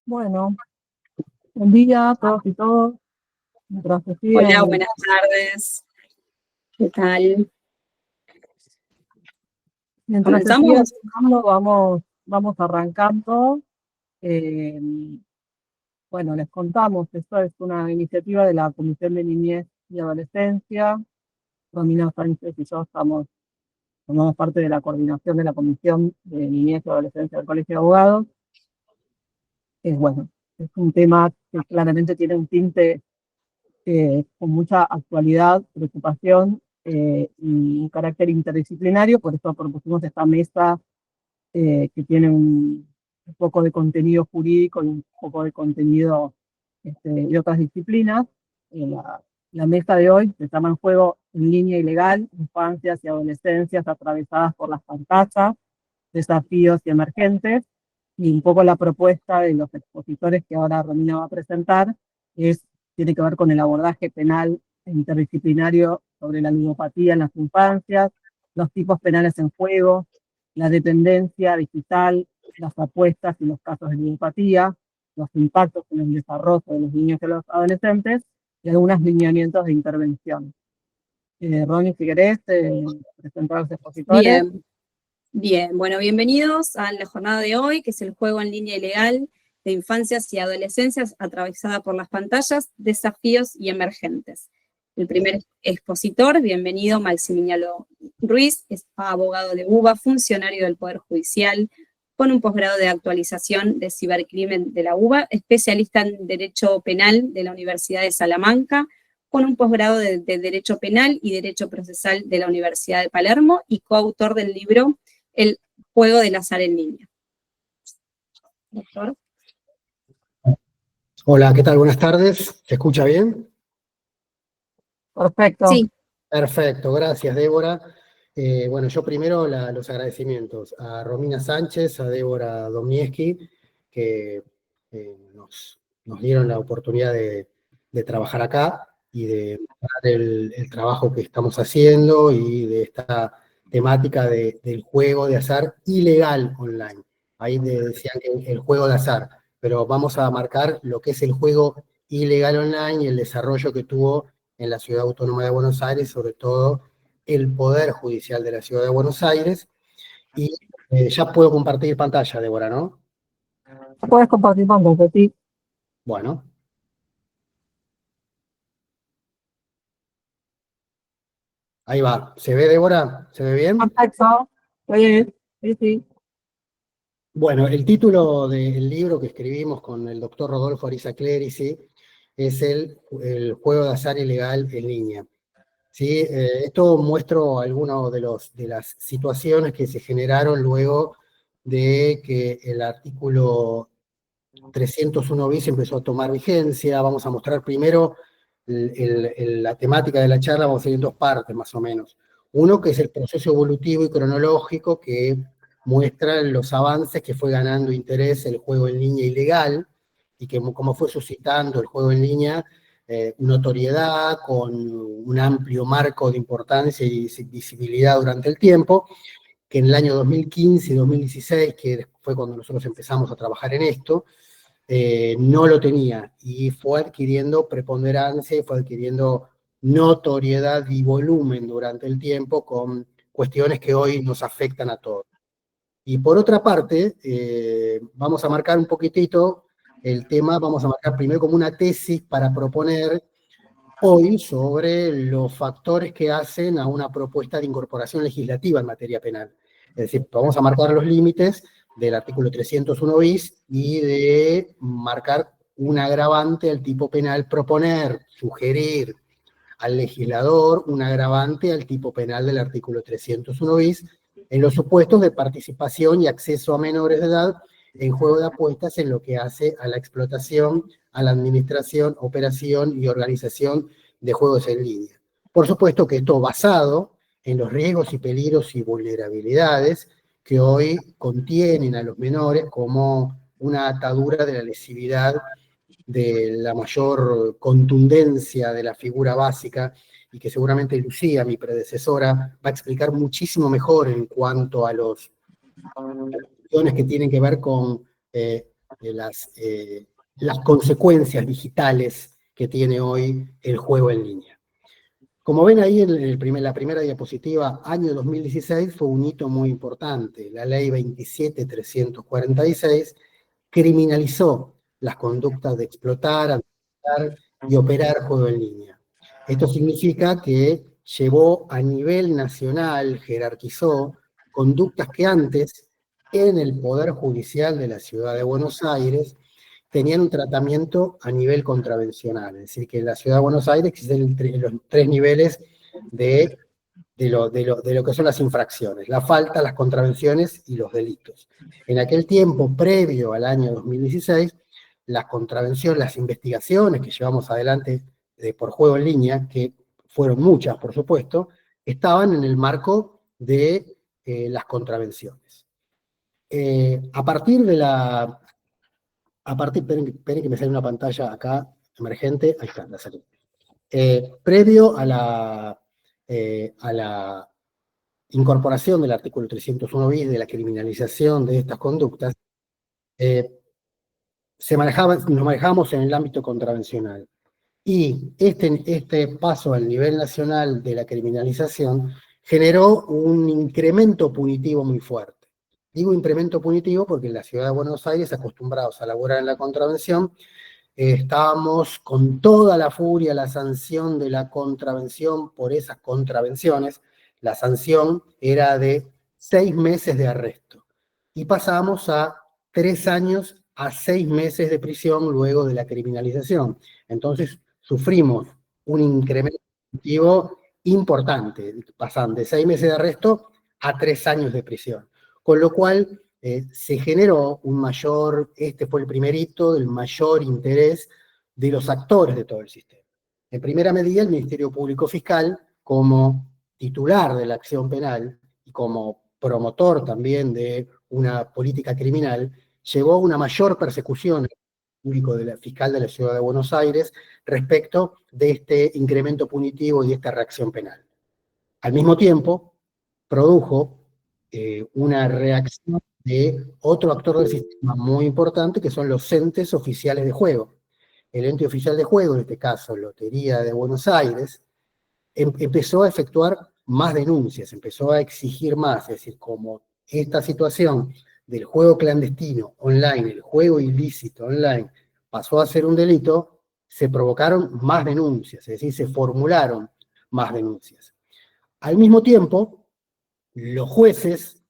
Bueno, buen día a todos y todas. Mientras se Hola, siguen, buenas tardes. ¿Qué tal? mientras se siguen ¿Comenzamos? sumando, vamos arrancando. Eh, bueno, les contamos, esto es una iniciativa de la Comisión de Niñez y Adolescencia. Romina Sánchez y yo formamos parte de la coordinación de la Comisión de Niñez y Adolescencia del Colegio de Abogados. Bueno, es un tema que claramente tiene un tinte con mucha actualidad, preocupación y un carácter interdisciplinario. Por eso propusimos esta mesa que tiene un poco de contenido jurídico y un poco de contenido de otras disciplinas. La mesa de hoy se llama En juego en línea ilegal, infancias y adolescencias atravesadas por las pantallas, desafíos y emergentes. Y un poco la propuesta de los expositores que ahora Romina va a presentar tiene que ver con el abordaje penal e interdisciplinario sobre la ludopatía en las infancias, los tipos penales en juego, la dependencia digital, las apuestas y los casos de ludopatía, los impactos en el desarrollo de los niños y los adolescentes y algunos lineamientos de intervención. Ronnie, si querés, presentar a los expositores. Bien, bien. Bueno, bienvenidos a la jornada de hoy, que es el juego en línea ilegal de infancias y adolescencias atravesada por las pantallas, desafíos y emergentes. El primer expositor, bienvenido, Maximiliano Ruiz, es abogado de UBA, funcionario del Poder Judicial, con un posgrado de actualización de cibercrimen de la UBA, especialista en Derecho Penal de la Universidad de Salamanca, con un posgrado de Derecho Penal y Derecho Procesal de la Universidad de Palermo y coautor del libro El juego del azar en línea. Doctor. Hola, ¿qué tal? Buenas tardes. ¿Se escucha bien? Perfecto. Sí. Perfecto, gracias, Débora. Bueno, yo primero los agradecimientos a Romina Sánchez, a Débora Domnieski, que nos dieron la oportunidad de trabajar acá y de mostrar el trabajo que estamos haciendo y de esta temática del juego de azar ilegal online. Ahí decían que el juego de azar, pero vamos a marcar lo que es el juego ilegal online y el desarrollo que tuvo en la Ciudad Autónoma de Buenos Aires, sobre todo el Poder Judicial de la Ciudad de Buenos Aires. Y ya puedo compartir pantalla, Débora, ¿no? Puedes compartir pantalla, sí. Bueno. Ahí va. ¿Se ve, Débora? ¿Se ve bien? Perfecto. Bien. Sí, sí. Bueno, el título del libro que escribimos con el doctor Rodolfo Ariza Clerici es el juego de azar ilegal en línea. ¿Sí? Esto muestro algunas de las situaciones que se generaron luego de que el artículo 301 bis empezó a tomar vigencia. Vamos a mostrar primero la temática de la charla, vamos a ir en dos partes más o menos. Uno que es el proceso evolutivo y cronológico que muestra los avances que fue ganando interés el juego en línea ilegal y que cómo fue suscitando el juego en línea notoriedad, con un amplio marco de importancia y visibilidad durante el tiempo, que en el año 2015 y 2016, que fue cuando nosotros empezamos a trabajar en esto, no lo tenía y fue adquiriendo preponderancia y fue adquiriendo notoriedad y volumen durante el tiempo con cuestiones que hoy nos afectan a todos. Y por otra parte, vamos a marcar un poquitito el tema, vamos a marcar primero como una tesis para proponer hoy sobre los factores que hacen a una propuesta de incorporación legislativa en materia penal. Es decir, vamos a marcar los límites del artículo 301 bis y de marcar un agravante al tipo penal, proponer, sugerir al legislador un agravante al tipo penal del artículo 301 bis en los supuestos de participación y acceso a menores de edad en juego de apuestas en lo que hace a la explotación, a la administración, operación y organización de juegos en línea. Por supuesto que esto basado en los riesgos y peligros y vulnerabilidades que hoy contienen a los menores como una atadura de la lesividad, de la mayor contundencia de la figura básica, y que seguramente Lucía, mi predecesora, va a explicar muchísimo mejor en cuanto a las cuestiones que tienen que ver con las consecuencias digitales que tiene hoy el juego en línea. Como ven ahí en la primera diapositiva, año 2016 fue un hito muy importante. La ley 27.346 criminalizó las conductas de explotar, administrar y operar juego en línea. Esto significa que llevó a nivel nacional, jerarquizó conductas que antes, en el Poder Judicial de la Ciudad de Buenos Aires, tenían un tratamiento a nivel contravencional. Es decir, que en la Ciudad de Buenos Aires existen los 3 niveles de lo que son las infracciones: la falta, las contravenciones y los delitos. En aquel tiempo, previo al año 2016, las contravenciones, las investigaciones que llevamos adelante por juego en línea, que fueron muchas, por supuesto, estaban en el marco de las contravenciones. Esperen que me sale una pantalla acá, emergente, ahí está, la salí. Previo a la incorporación del artículo 301 bis de la criminalización de estas conductas, nos manejamos en el ámbito contravencional. Y este paso al nivel nacional de la criminalización generó un incremento punitivo muy fuerte. Digo incremento punitivo porque en la Ciudad de Buenos Aires, acostumbrados a laborar en la contravención, estábamos con toda la furia, la sanción de la contravención por esas contravenciones. La sanción era de 6 meses de arresto. Y pasamos a 3 años a 6 meses de prisión luego de la criminalización. Entonces sufrimos un incremento punitivo importante. Pasan de 6 meses de arresto a 3 años de prisión. Con lo cual se generó este fue el primer hito del mayor interés de los actores de todo el sistema. En primera medida, el Ministerio Público Fiscal, como titular de la acción penal y como promotor también de una política criminal, llevó a una mayor persecución público fiscal de la Ciudad de Buenos Aires respecto de este incremento punitivo y esta reacción penal. Al mismo tiempo, produjo una reacción de otro actor del sistema muy importante, que son los entes oficiales de juego. El ente oficial de juego, en este caso Lotería de Buenos Aires, empezó a efectuar más denuncias, empezó a exigir más. Es decir, como esta situación del juego clandestino online, el juego ilícito online, pasó a ser un delito, se provocaron más denuncias, es decir, se formularon más denuncias. Al mismo tiempo, los jueces,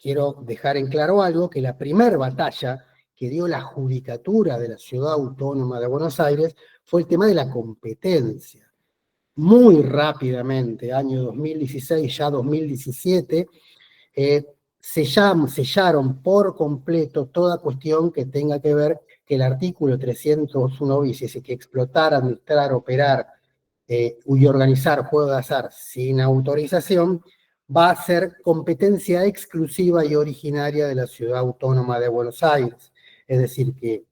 quiero dejar en claro algo, que la primer batalla que dio la judicatura de la Ciudad Autónoma de Buenos Aires fue el tema de la competencia. Muy rápidamente, año 2016, ya 2017, sellaron por completo toda cuestión que tenga que ver que el artículo 301 bis, es decir, que explotar, administrar, operar y organizar juegos de azar sin autorización, va a ser competencia exclusiva y originaria de la Ciudad Autónoma de Buenos Aires. Es decir, que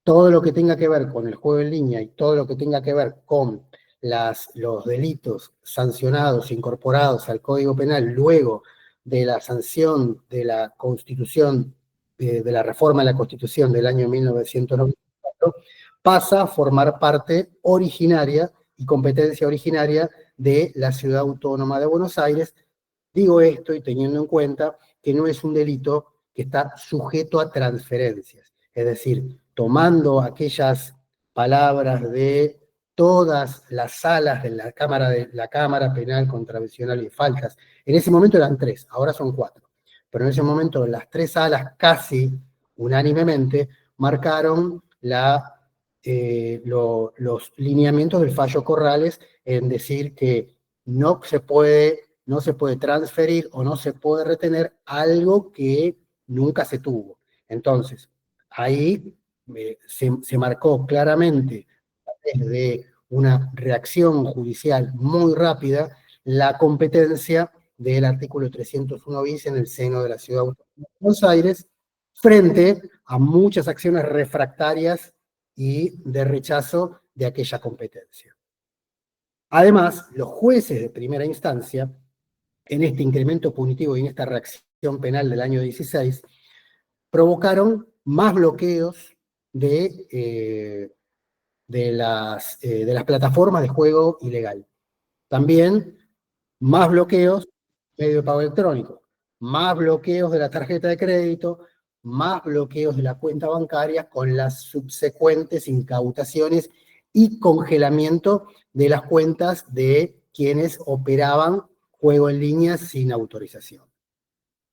todo lo que tenga que ver con el juego en línea y todo lo que tenga que ver con los delitos sancionados, incorporados al Código Penal luego de la sanción de la Constitución, de la reforma de la Constitución del año 1994, pasa a formar parte originaria y competencia originaria de la Ciudad Autónoma de Buenos Aires. Digo esto y teniendo en cuenta que no es un delito que está sujeto a transferencias. Es decir, tomando aquellas palabras de todas las salas de la Cámara Penal Contravencional y Faltas. En ese momento eran 3, ahora son 4. Pero en ese momento las 3 salas casi unánimemente marcaron los lineamientos del fallo Corrales en decir que no se puede transferir o no se puede retener algo que nunca se tuvo. Entonces, ahí se marcó claramente, desde una reacción judicial muy rápida, la competencia del artículo 301 bis en el seno de la Ciudad Autónoma de Buenos Aires, frente a muchas acciones refractarias y de rechazo de aquella competencia. Además, los jueces de primera instancia, en este incremento punitivo y en esta reacción penal del año 16, provocaron más bloqueos de las plataformas de juego ilegal. También más bloqueos medio de pago electrónico, más bloqueos de la tarjeta de crédito, más bloqueos de la cuenta bancaria con las subsecuentes incautaciones y congelamiento de las cuentas de quienes operaban juego en línea sin autorización.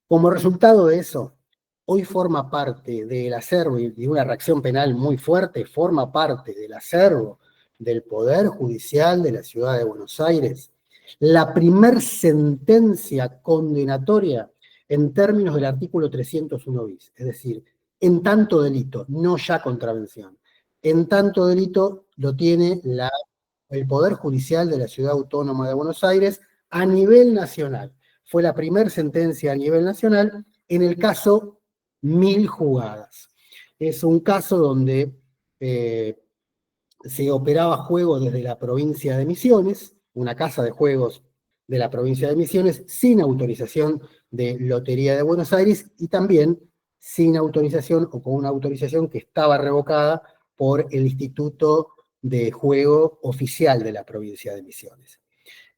Como resultado de eso, hoy forma parte del acervo y de una reacción penal muy fuerte, forma parte del acervo del Poder Judicial de la Ciudad de Buenos Aires la primer sentencia condenatoria en términos del artículo 301 bis, es decir, en tanto delito, no ya contravención. En tanto delito lo tiene el Poder Judicial de la Ciudad Autónoma de Buenos Aires a nivel nacional. Fue la primera sentencia a nivel nacional en el caso 1000 jugadas. Es un caso donde se operaba juego desde la provincia de Misiones, una casa de juegos de la provincia de Misiones, sin autorización de Lotería de Buenos Aires y también sin autorización o con una autorización que estaba revocada por el Instituto de Juego Oficial de la provincia de Misiones.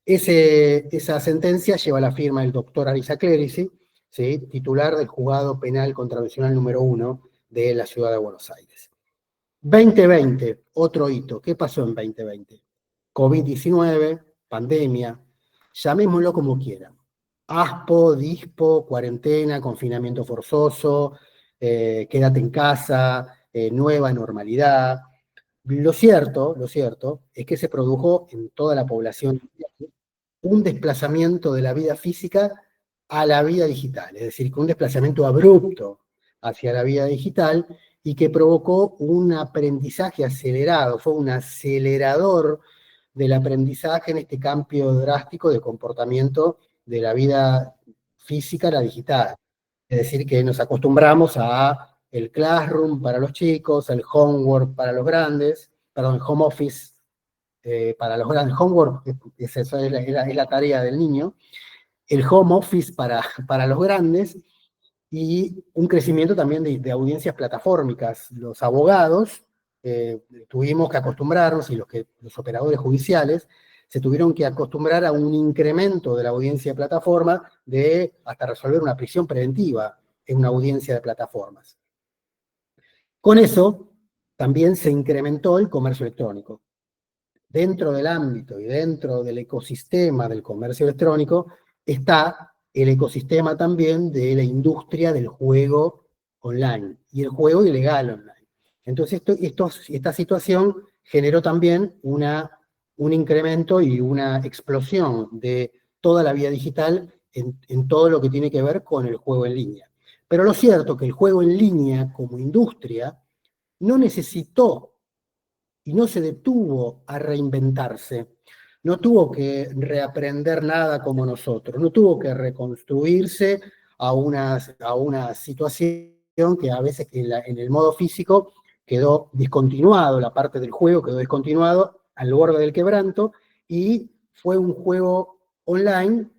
Esa sentencia lleva la firma del doctor Arisa Clerici, ¿sí?, titular del Juzgado Penal Contravencional número 1 de la Ciudad de Buenos Aires. 2020, otro hito. ¿Qué pasó en 2020? COVID-19, pandemia, llamémoslo como quieran. ASPO, DISPO, cuarentena, confinamiento forzoso, quédate en casa, nueva normalidad. Lo cierto es que se produjo en toda la población un desplazamiento de la vida física a la vida digital, es decir, que un desplazamiento abrupto hacia la vida digital y que provocó un aprendizaje acelerado, fue un acelerador del aprendizaje en este cambio drástico de comportamiento de la vida física a la digital. Es decir, que nos acostumbramos a el classroom para los chicos, el homework para los grandes, perdón, el home office para los grandes, homework es la tarea del niño, el home office para los grandes, y un crecimiento también de audiencias platformicas. Los abogados tuvimos que acostumbrarnos, y los operadores judiciales se tuvieron que acostumbrar a un incremento de la audiencia de plataforma de hasta resolver una prisión preventiva en una audiencia de plataformas. Con eso también se incrementó el comercio electrónico. Dentro del ámbito y dentro del ecosistema del comercio electrónico está el ecosistema también de la industria del juego online y el juego ilegal online. Entonces esta situación generó también un incremento y una explosión de toda la vía digital en todo lo que tiene que ver con el juego en línea. Pero lo cierto es que el juego en línea como industria no necesitó y no se detuvo a reinventarse, no tuvo que reaprender nada como nosotros, no tuvo que reconstruirse a una situación que a veces en el modo físico quedó discontinuado, la parte del juego quedó discontinuado al borde del quebranto, y fue un juego online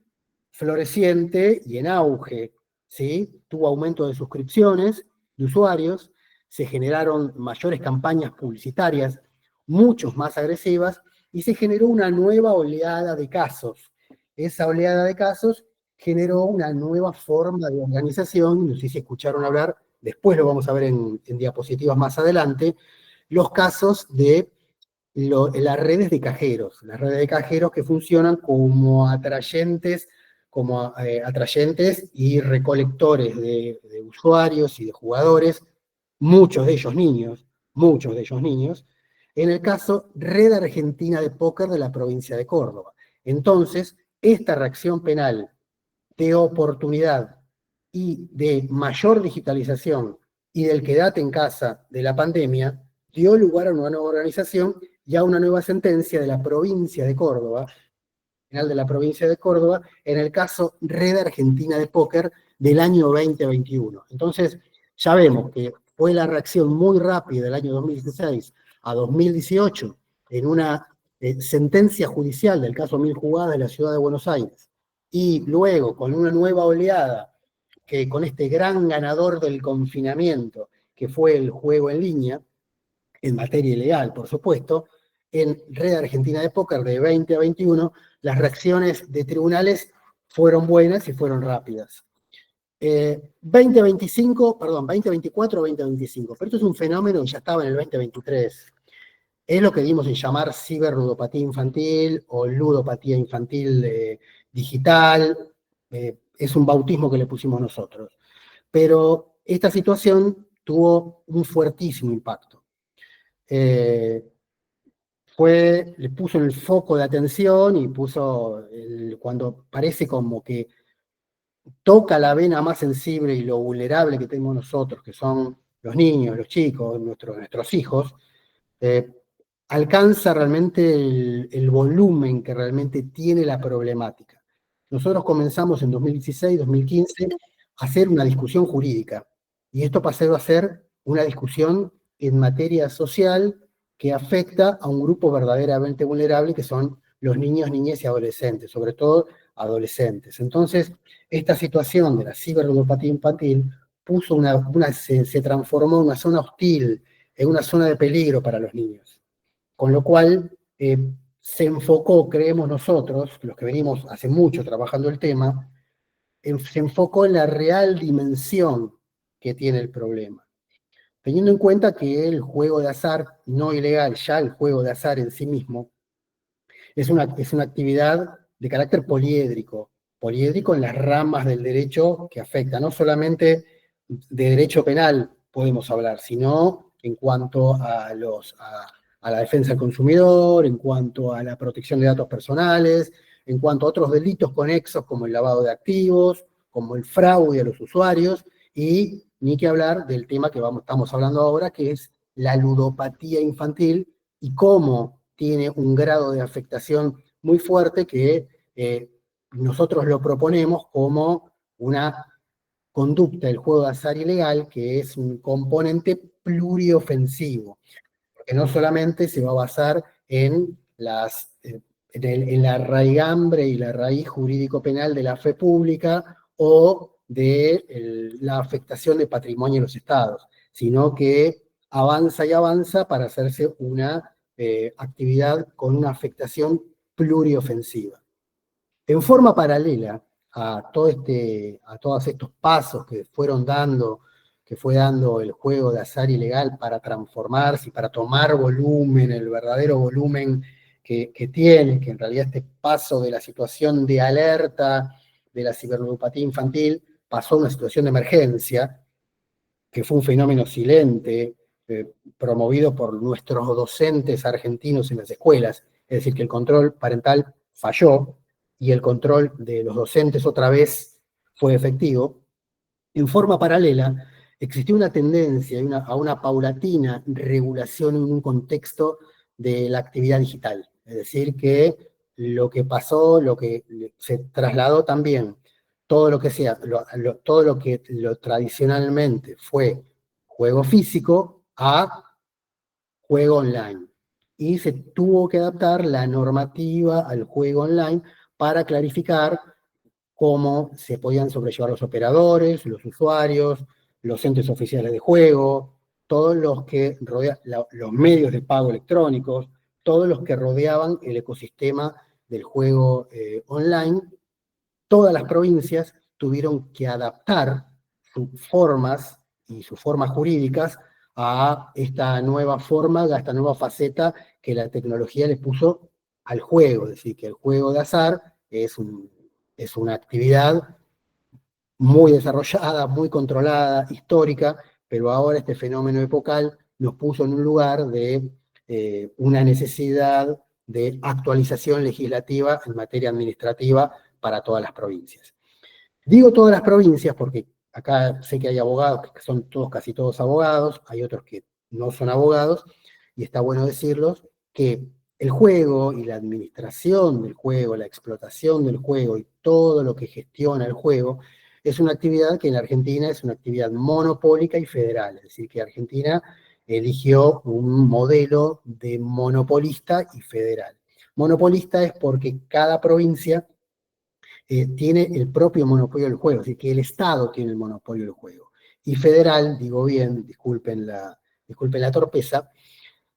floreciente y en auge, ¿sí? Tuvo aumento de suscripciones, de usuarios, se generaron mayores campañas publicitarias, muchos más agresivas, y se generó una nueva oleada de casos. Esa oleada de casos generó una nueva forma de organización, no sé si escucharon hablar, después lo vamos a ver en diapositivas más adelante, los casos de las redes de cajeros que funcionan como atrayentes y recolectores de usuarios y de jugadores, muchos de ellos niños, en el caso Red Argentina de Póker de la provincia de Córdoba. Entonces, esta reacción penal de oportunidad y de mayor digitalización y del quédate en casa de la pandemia dio lugar a una nueva organización y a una nueva sentencia de la provincia de Córdoba, Penal de la provincia de Córdoba, en el caso Red Argentina de Póker del año 2021. Entonces, ya vemos que fue la reacción muy rápida del año 2016 a 2018 en una sentencia judicial del caso 1000 jugadas de la Ciudad de Buenos Aires, y luego con una nueva oleada, que con este gran ganador del confinamiento, que fue el juego en línea, en materia ilegal, por supuesto, en Red Argentina de Póker de 20 a 21, las reacciones de tribunales fueron buenas y fueron rápidas. 2024 o 2025, pero esto es un fenómeno que ya estaba en el 2023. Es lo que dimos en llamar cibernudopatía infantil o ludopatía infantil digital, es un bautismo que le pusimos nosotros. Pero esta situación tuvo un fuertísimo impacto. Le puso en el foco de atención y cuando parece como que toca la vena más sensible y lo vulnerable que tenemos nosotros, que son los niños, los chicos, nuestros hijos, alcanza realmente el volumen que realmente tiene la problemática. Nosotros comenzamos en 2016, 2015 a hacer una discusión jurídica, y esto pasó a ser una discusión en materia social que afecta a un grupo verdaderamente vulnerable, que son los niños, niñas y adolescentes, sobre todo adolescentes. Entonces, esta situación de la cibernudopatía infantil se transformó en una zona hostil, en una zona de peligro para los niños. Con lo cual, se enfocó, creemos nosotros, los que venimos hace mucho trabajando el tema, se enfocó en la real dimensión que tiene el problema. Teniendo en cuenta que el juego de azar no ilegal, ya el juego de azar en sí mismo, es una actividad de carácter poliédrico en las ramas del derecho que afecta, no solamente de derecho penal podemos hablar, sino en cuanto a la defensa del consumidor, en cuanto a la protección de datos personales, en cuanto a otros delitos conexos como el lavado de activos, como el fraude a los usuarios, y ni que hablar del tema que estamos hablando ahora, que es la ludopatía infantil y cómo tiene un grado de afectación muy fuerte que nosotros lo proponemos como una conducta del juego de azar ilegal, que es un componente pluriofensivo, porque no solamente se va a basar en la raigambre y la raíz jurídico-penal de la fe pública o de la afectación de patrimonio de los estados, sino que avanza y avanza para hacerse una actividad con una afectación pluriofensiva. En forma paralela a todos estos pasos que fue dando el juego de azar ilegal para transformarse y para tomar volumen, el verdadero volumen que tiene, que en realidad este paso de la situación de alerta de la cibernudopatía infantil pasó a una situación de emergencia, que fue un fenómeno silente, promovido por nuestros docentes argentinos en las escuelas, es decir, que el control parental falló y el control de los docentes otra vez fue efectivo. En forma paralela, existió una tendencia a una paulatina regulación en un contexto de la actividad digital. Es decir, que lo que pasó, lo que se trasladó también, todo lo que tradicionalmente fue juego físico a juego online. Y se tuvo que adaptar la normativa al juego online para clarificar cómo se podían sobrellevar los operadores, los usuarios, los entes oficiales de juego, todos los que los medios de pago electrónicos, todos los que rodeaban el ecosistema del juego online. Todas las provincias tuvieron que adaptar sus formas y sus formas jurídicas a esta nueva forma, a esta nueva faceta que la tecnología le puso al juego. Es decir, que el juego de azar es una actividad muy desarrollada, muy controlada, histórica, pero ahora este fenómeno epocal nos puso en un lugar de una necesidad de actualización legislativa en materia administrativa para todas las provincias. Digo todas las provincias porque acá sé que hay abogados que son casi todos abogados, hay otros que no son abogados, y está bueno decirlos, que el juego y la administración del juego, la explotación del juego y todo lo que gestiona el juego, es una actividad que en la Argentina es una actividad monopólica y federal, es decir, que Argentina eligió un modelo de monopolista y federal. Monopolista es porque cada provincia tiene el propio monopolio del juego, es decir, que el Estado tiene el monopolio del juego. y federal, digo bien, disculpen la torpeza,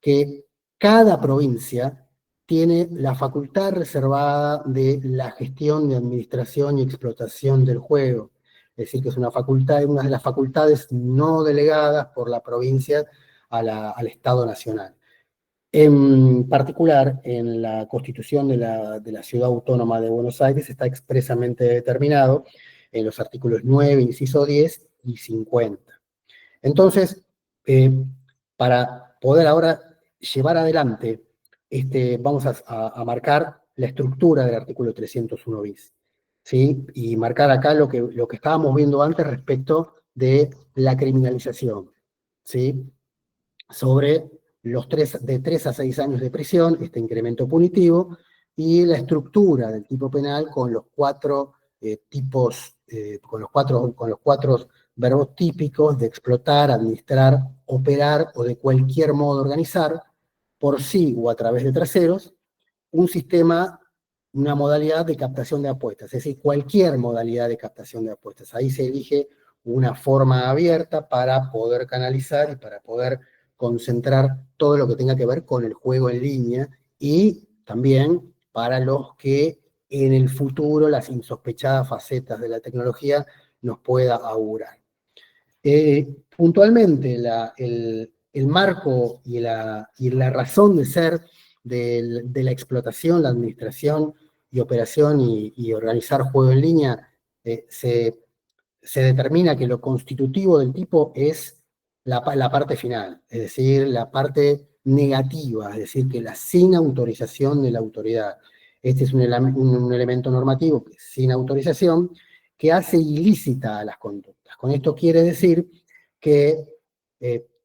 que cada provincia tiene la facultad reservada de la gestión de administración y explotación del juego. Es decir, que es una de las facultades no delegadas por la provincia al Estado Nacional. En particular, en la Constitución de la Ciudad Autónoma de Buenos Aires está expresamente determinado en los artículos 9, inciso 10 y 50. Entonces, para poder ahora llevar adelante, vamos a marcar la estructura del artículo 301 bis, ¿sí? Y marcar acá lo que estábamos viendo antes respecto de la criminalización, ¿sí? Sobre de 3 a 6 años de prisión, este incremento punitivo, y la estructura del tipo penal con los 4 tipos, con los cuatro verbos típicos de explotar, administrar, operar o de cualquier modo organizar, por sí o a través de terceros, un sistema, una modalidad de captación de apuestas, es decir, cualquier modalidad de captación de apuestas. Ahí se elige una forma abierta para poder canalizar y para poder concentrar todo lo que tenga que ver con el juego en línea, y también para los que en el futuro las insospechadas facetas de la tecnología nos pueda augurar. Puntualmente, el marco y la razón de ser de la explotación, la administración y operación y organizar juego en línea, se determina que lo constitutivo del tipo es la parte final, es decir, la parte negativa, es decir, que la sin autorización de la autoridad. Este es un elemento normativo que sin autorización, que hace ilícita a las conductas. Con esto quiere decir que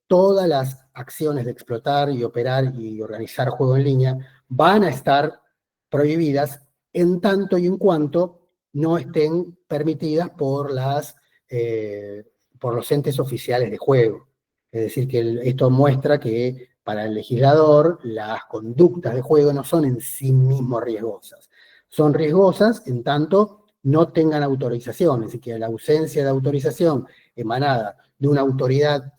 todas las acciones de explotar y operar y organizar juego en línea van a estar prohibidas en tanto y en cuanto no estén permitidas por los entes oficiales de juego. Es decir, que esto muestra que para el legislador las conductas de juego no son en sí mismos riesgosas. Son riesgosas en tanto no tengan autorización, es decir, que la ausencia de autorización emanada de una autoridad,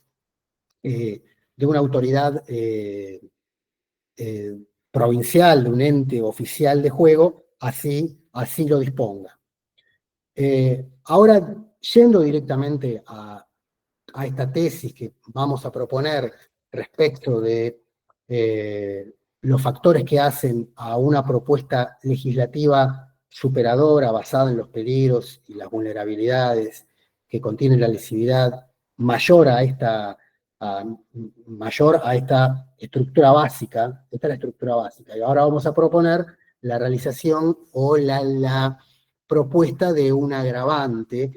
provincial, de un ente oficial de juego, así lo disponga. Ahora, yendo directamente a esta tesis que vamos a proponer respecto de los factores que hacen a una propuesta legislativa superadora basada en los peligros y las vulnerabilidades que contiene la lesividad, mayor a esta estructura básica. Esta es la estructura básica. Y ahora vamos a proponer la realización o la propuesta de un agravante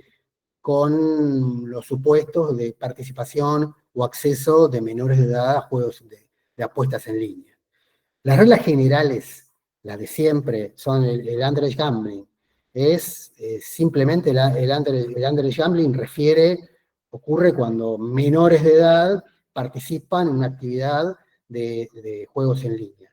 con los supuestos de participación o acceso de menores de edad a juegos de apuestas en línea. Las reglas generales, las de siempre, son el underage gambling. Es simplemente el underage gambling ocurre cuando menores de edad participan en una actividad de juegos en línea.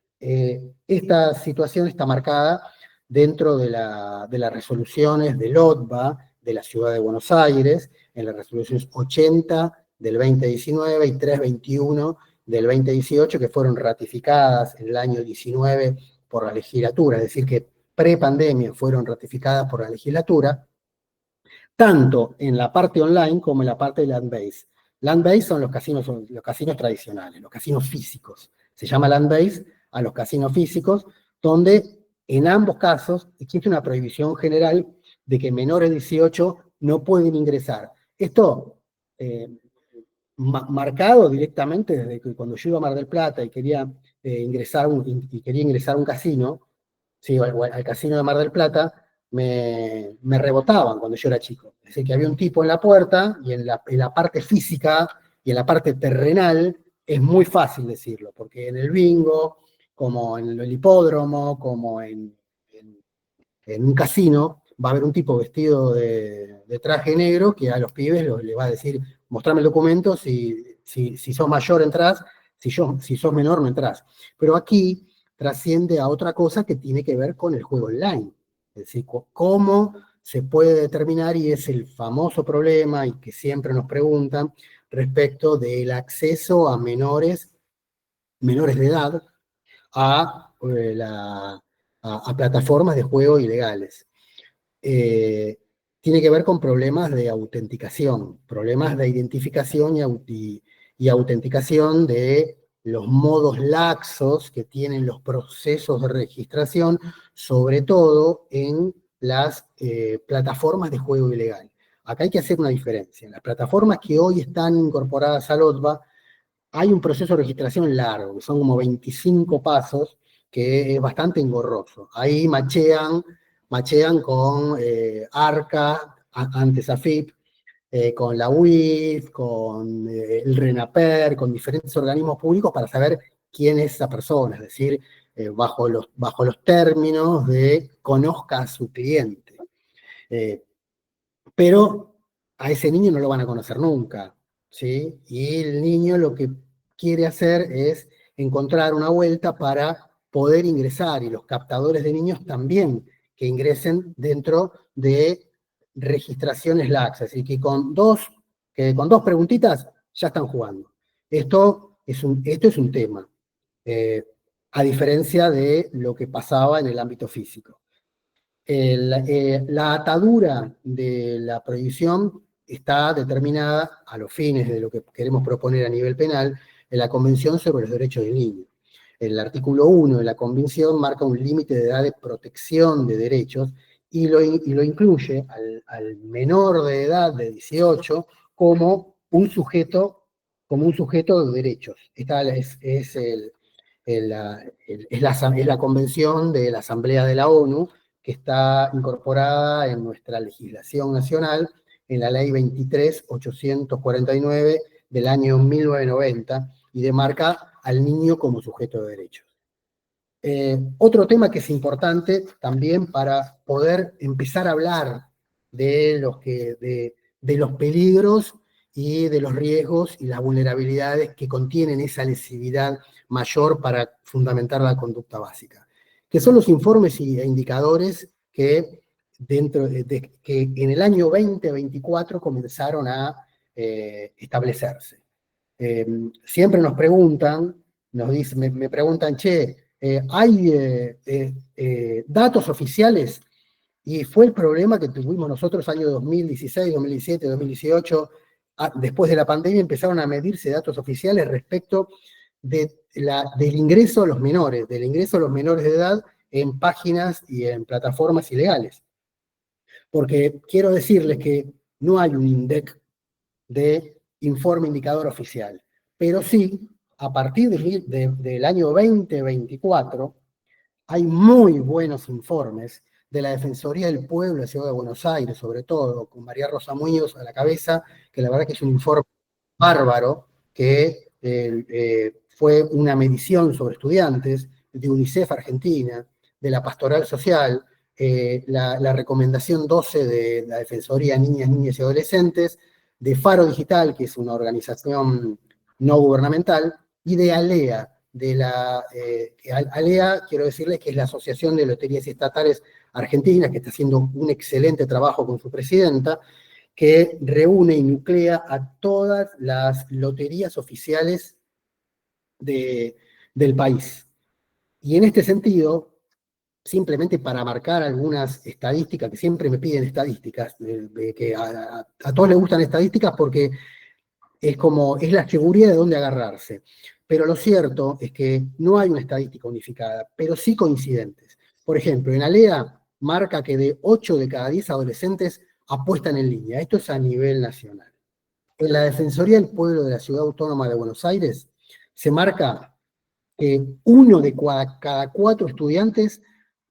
Esta situación está marcada dentro de las resoluciones del OTBA de la Ciudad de Buenos Aires, en las resoluciones 80 del 2019 y 321 del 2018, que fueron ratificadas en el año 19 por la legislatura, es decir, que pre-pandemia fueron ratificadas por la legislatura, tanto en la parte online como en la parte de land-based. Land-based son los casinos tradicionales, los casinos físicos. Se llama land-based a los casinos físicos, donde en ambos casos existe una prohibición general de que menores de 18 no pueden ingresar. Esto marcado directamente desde que cuando yo iba a Mar del Plata y quería ingresar a un casino, sí, al casino de Mar del Plata, me rebotaban cuando yo era chico. Es decir, que había un tipo en la puerta y en la parte física y en la parte terrenal es muy fácil decirlo, porque en el bingo, como en el hipódromo, como en un casino, va a haber un tipo vestido de traje negro que a los pibes le va a decir, mostrame el documento, si sos mayor entrás, si sos menor no entrás. Pero aquí trasciende a otra cosa que tiene que ver con el juego online. Es decir, cómo se puede determinar, y es el famoso problema y que siempre nos preguntan respecto del acceso a menores de edad a plataformas de juego ilegales. Tiene que ver con problemas de autenticación, problemas de identificación y autenticación de los modos laxos que tienen los procesos de registración, sobre todo en las plataformas de juego ilegal. Acá hay que hacer una diferencia. En las plataformas que hoy están incorporadas al OTBA, hay un proceso de registración largo, que son como 25 pasos, que es bastante engorroso. Ahí machean con ARCA, antes AFIP, con la UIF, con el RENAPER, con diferentes organismos públicos para saber quién es esa persona, es decir, bajo los términos de conozca a su cliente. Pero a ese niño no lo van a conocer nunca, ¿sí? Y el niño lo que quiere hacer es encontrar una vuelta para poder ingresar, y los captadores de niños también, que ingresen dentro de registraciones laxas, y que con dos preguntitas ya están jugando. Esto es un tema, a diferencia de lo que pasaba en el ámbito físico. La atadura de la prohibición está determinada a los fines de lo que queremos proponer a nivel penal en la Convención sobre los Derechos del Niño. El artículo 1 de la Convención marca un límite de edad de protección de derechos y lo incluye al menor de edad de 18 como un sujeto de derechos. Esta es la Convención de la Asamblea de la ONU, que está incorporada en nuestra legislación nacional, en la ley 23.849 del año 1990, y demarca al niño como sujeto de derechos. Otro tema que es importante también para poder empezar a hablar de los peligros y de los riesgos y las vulnerabilidades que contienen esa lesividad mayor para fundamentar la conducta básica, que son los informes e indicadores que que en el año 2024 comenzaron a establecerse. Siempre nos preguntan, me preguntan, che, ¿hay datos oficiales? Y fue el problema que tuvimos nosotros años 2016, 2017, 2018, después de la pandemia empezaron a medirse datos oficiales respecto del ingreso a los menores, del ingreso a los menores de edad en páginas y en plataformas ilegales. Porque quiero decirles que no hay un INDEC de informe indicador oficial, pero sí, a partir del año 2024, hay muy buenos informes de la Defensoría del Pueblo de la Ciudad de Buenos Aires, sobre todo, con María Rosa Muñoz a la cabeza, que la verdad que es un informe bárbaro, que fue una medición sobre estudiantes de UNICEF Argentina, de la Pastoral Social, la recomendación 12 de la Defensoría Niñas, Niñas y Adolescentes, de Faro Digital, que es una organización no gubernamental, y de ALEA. ALEA, quiero decirles que es la Asociación de Loterías Estatales Argentinas, que está haciendo un excelente trabajo con su presidenta, que reúne y nuclea a todas las loterías oficiales del país. Y en este sentido, simplemente para marcar algunas estadísticas, que siempre me piden estadísticas, que a todos les gustan estadísticas porque es la seguridad de dónde agarrarse. Pero lo cierto es que no hay una estadística unificada, pero sí coincidentes. Por ejemplo, en ALEA marca que de 8 de cada 10 adolescentes apuestan en línea. Esto es a nivel nacional. En la Defensoría del Pueblo de la Ciudad Autónoma de Buenos Aires se marca que 1 de cada 4 estudiantes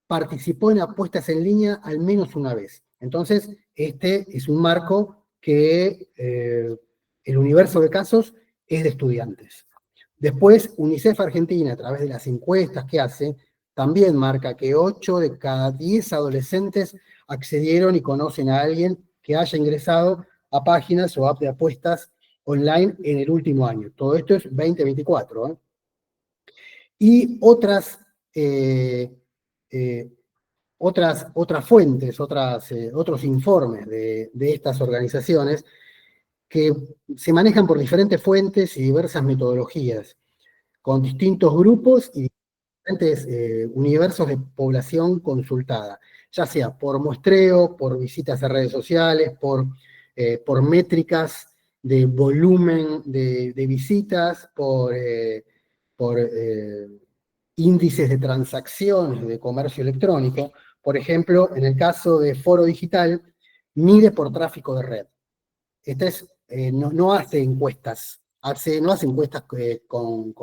participó en apuestas en línea al menos una vez. Entonces, este es un marco que el universo de casos es de estudiantes. Después, UNICEF Argentina, a través de las encuestas que hace, también marca que 8 de cada 10 adolescentes accedieron y conocen a alguien que haya ingresado a páginas o apps de apuestas online en el último año. Todo esto es 2024, ¿eh? Y otras otras fuentes, otros informes de estas organizaciones que se manejan por diferentes fuentes y diversas metodologías, con distintos grupos y diferentes universos de población consultada, ya sea por muestreo, por visitas a redes sociales, por métricas de volumen de visitas, por índices de transacciones de comercio electrónico. Por ejemplo, en el caso de Foro Digital, mide por tráfico de red. No hace encuestas, no hace encuestas con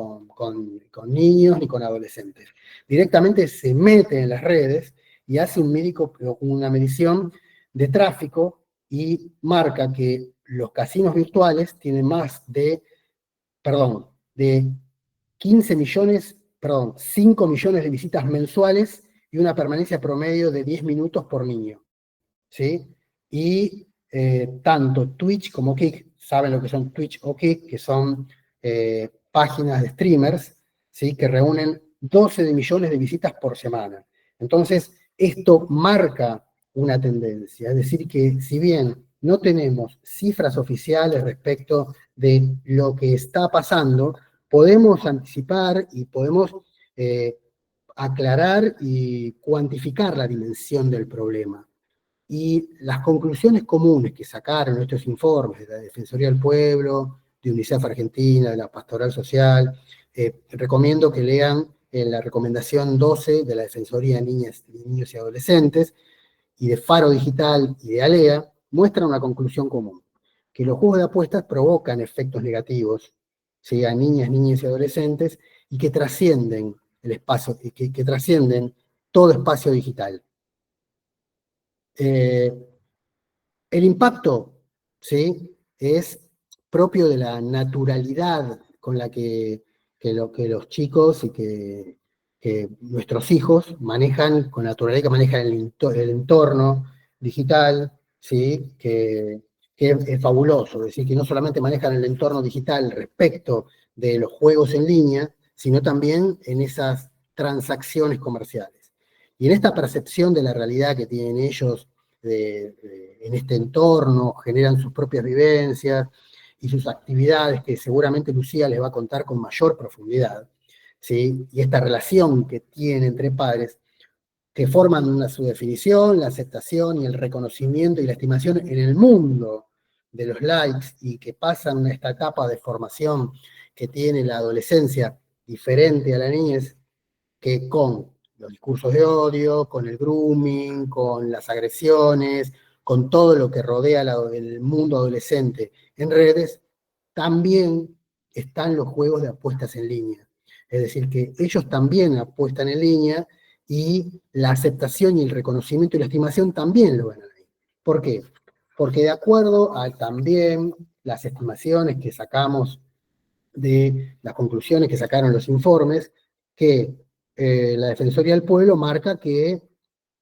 niños ni con adolescentes. Directamente se mete en las redes y hace una medición de tráfico y marca que los casinos virtuales tienen de 15 millones, 5 millones de visitas mensuales y una permanencia promedio de 10 minutos por niño, ¿sí? Y tanto Twitch como Kick, saben lo que son Twitch o Kick, que son páginas de streamers, ¿sí? Que reúnen 12 millones de visitas por semana. Entonces, esto marca una tendencia, es decir, que si bien no tenemos cifras oficiales respecto de lo que está pasando, podemos anticipar y podemos aclarar y cuantificar la dimensión del problema. Y las conclusiones comunes que sacaron estos informes de la Defensoría del Pueblo, de UNICEF Argentina, de la Pastoral Social, recomiendo que lean la recomendación 12 de la Defensoría de Niños y Adolescentes, y de Faro Digital y de ALEA, muestran una conclusión común, que los juegos de apuestas provocan efectos negativos, ¿sí? A niñas, niños y adolescentes, y que trascienden el espacio, que trascienden todo espacio digital. El impacto, ¿sí? Es propio de la naturalidad con la que los chicos y que nuestros hijos manejan, con naturalidad que manejan el entorno digital, ¿sí? Que es fabuloso, es decir, que no solamente manejan el entorno digital respecto de los juegos en línea, sino también en esas transacciones comerciales. Y en esta percepción de la realidad que tienen ellos en este entorno, generan sus propias vivencias y sus actividades, que seguramente Lucía les va a contar con mayor profundidad, ¿sí? Y esta relación que tienen entre padres, que forman su definición, la aceptación y el reconocimiento y la estimación en el mundo de los likes, y que pasan esta etapa de formación que tiene la adolescencia diferente a la niñez, que con los discursos de odio, con el grooming, con las agresiones, con todo lo que rodea el mundo adolescente en redes, también están los juegos de apuestas en línea. Es decir, que ellos también apuestan en línea y la aceptación y el reconocimiento y la estimación también lo ven ahí. ¿Por qué? Porque de acuerdo a también las estimaciones que sacamos de las conclusiones que sacaron los informes, que la Defensoría del Pueblo marca que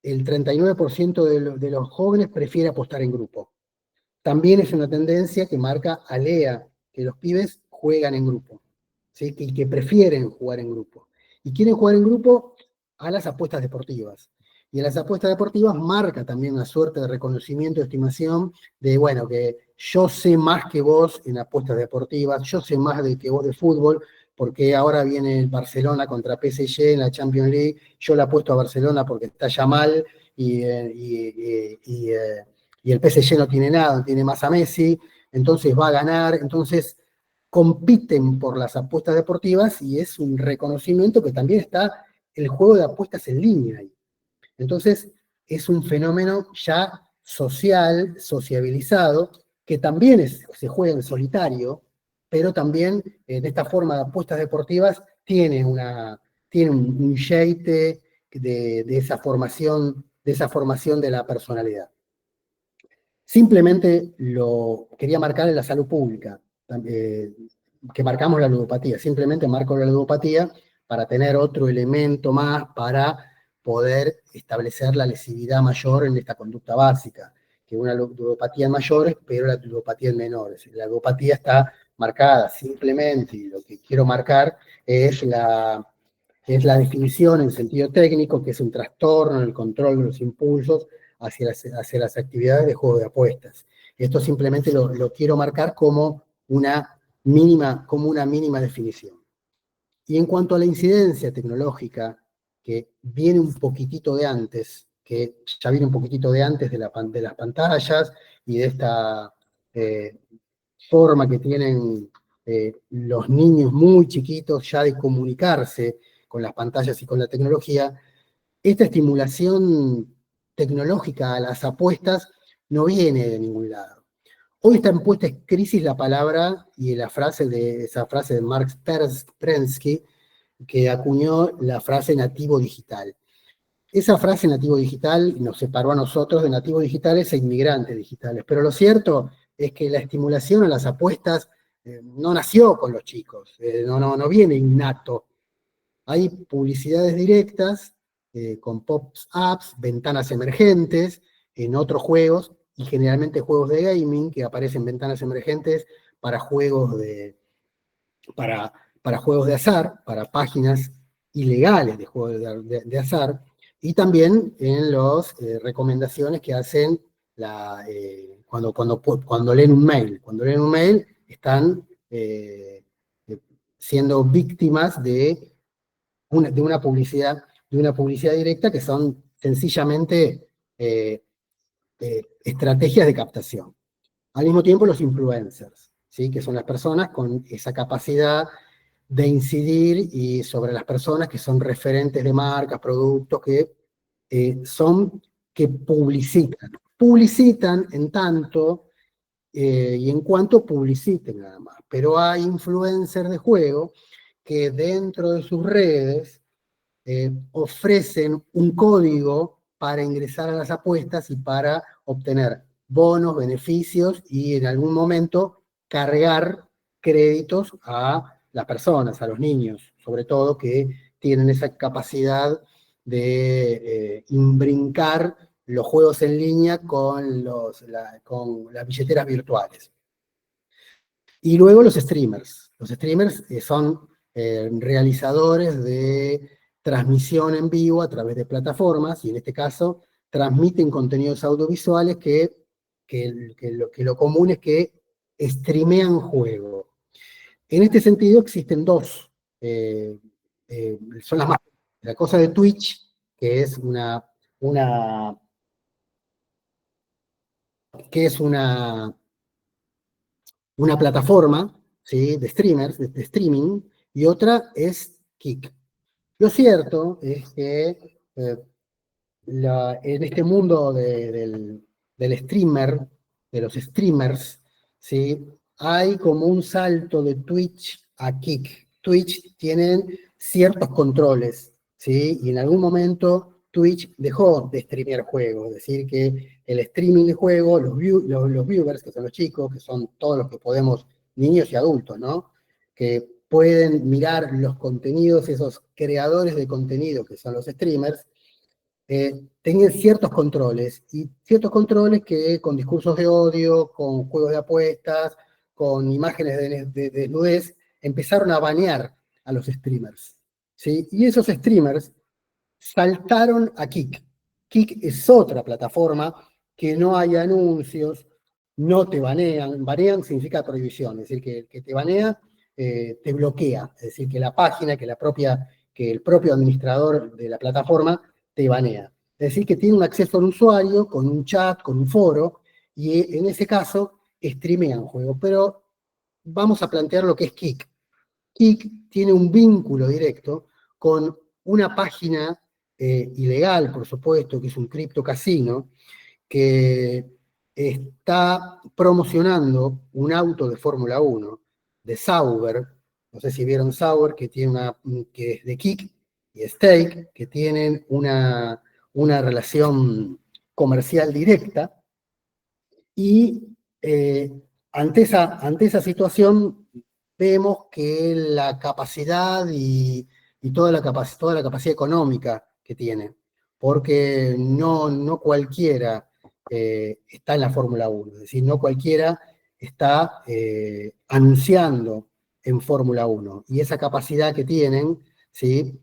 el 39% de los jóvenes prefiere apostar en grupo. También es una tendencia que marca ALEA, que los pibes juegan en grupo, ¿sí? que prefieren jugar en grupo. Y quieren jugar en grupo a las apuestas deportivas. Y en las apuestas deportivas marca también una suerte de reconocimiento, de estimación, de, bueno, que yo sé más que vos en apuestas deportivas, yo sé más que vos de fútbol, porque ahora viene el Barcelona contra PSG en la Champions League, yo le apuesto a Barcelona porque está Yamal, y el PSG no tiene nada, no tiene más a Messi, entonces va a ganar, entonces compiten por las apuestas deportivas y es un reconocimiento que también está el juego de apuestas en línea ahí. Entonces es un fenómeno ya social, sociabilizado, que también se juega en solitario, pero también de esta forma de apuestas deportivas tiene un jeite de esa formación de la personalidad. Simplemente lo quería marcar en la salud pública, que marcamos la ludopatía. Simplemente marco la ludopatía para tener otro elemento más para poder establecer la lesividad mayor en esta conducta básica, que una ludopatía en mayores, pero la ludopatía en menores. La ludopatía está marcada simplemente, y lo que quiero marcar es que es la definición en sentido técnico, que es un trastorno en el control de los impulsos hacia las actividades de juego de apuestas. Esto simplemente lo quiero marcar como una mínima definición. Y en cuanto a la incidencia tecnológica, que viene un poquitito de antes, que ya viene un poquitito de antes de las pantallas y de esta forma que tienen los niños muy chiquitos ya de comunicarse con las pantallas y con la tecnología, esta estimulación tecnológica a las apuestas no viene de ningún lado. Hoy está en puesta en crisis la palabra y esa frase de Mark Prensky, que acuñó la frase nativo digital. Esa frase nativo digital nos separó a nosotros de nativos digitales e inmigrantes digitales, pero lo cierto es que la estimulación a las apuestas no nació con los chicos, no viene innato. Hay publicidades directas con pop-ups, ventanas emergentes en otros juegos, y generalmente juegos de gaming que aparecen ventanas emergentes para juegos para juegos de azar, para páginas ilegales de juegos de azar, y también en las recomendaciones que hacen cuando leen un mail. Cuando leen un mail están siendo víctimas de una publicidad directa, que son sencillamente estrategias de captación. Al mismo tiempo, los influencers, ¿sí? Que son las personas con esa capacidad de incidir sobre las personas que son referentes de marcas, productos, que publicitan en tanto y en cuanto publiciten nada más. Pero hay influencers de juego que dentro de sus redes ofrecen un código para ingresar a las apuestas y para obtener bonos, beneficios y en algún momento cargar créditos a las personas, a los niños, sobre todo, que tienen esa capacidad de imbrincar los juegos en línea con las billeteras virtuales. Y luego los streamers. Los streamers son realizadores de transmisión en vivo a través de plataformas, y en este caso transmiten contenidos audiovisuales que lo común es que streamean juego. En este sentido existen dos, son las más. La cosa de Twitch, que es una plataforma, ¿sí? De streamers, de streaming, y otra es Kick. Lo cierto es que en este mundo del streamer, de los streamers, ¿sí? Hay como un salto de Twitch a Kick. Twitch tienen ciertos controles, ¿sí? Y en algún momento Twitch dejó de streamear juegos, es decir, que el streaming de juegos, los viewers, que son los chicos, que son todos los que podemos, niños y adultos, ¿no? Que pueden mirar los contenidos, esos creadores de contenido que son los streamers, tenían ciertos controles que con discursos de odio, con juegos de apuestas, con imágenes de desnudez, empezaron a banear a los streamers, ¿sí? Y esos streamers saltaron a Kick. Kick es otra plataforma que no hay anuncios, no te banean. Banean significa prohibición, es decir, que te banea, te bloquea, es decir, que la página, que el propio administrador de la plataforma te banea. Es decir, que tiene un acceso al usuario con un chat, con un foro, y en ese caso streamean juego. Pero vamos a plantear lo que es Kick. Kick tiene un vínculo directo con una página ilegal, por supuesto, que es un criptocasino, que está promocionando un auto de Fórmula 1, de Sauber. No sé si vieron Sauber, que es de Kick y Stake, que tienen una relación comercial directa, y ante esa situación vemos que la capacidad y toda la capacidad económica que tiene, porque no cualquiera está en la Fórmula 1, es decir, no cualquiera está anunciando en Fórmula 1, y esa capacidad que tienen, ¿sí?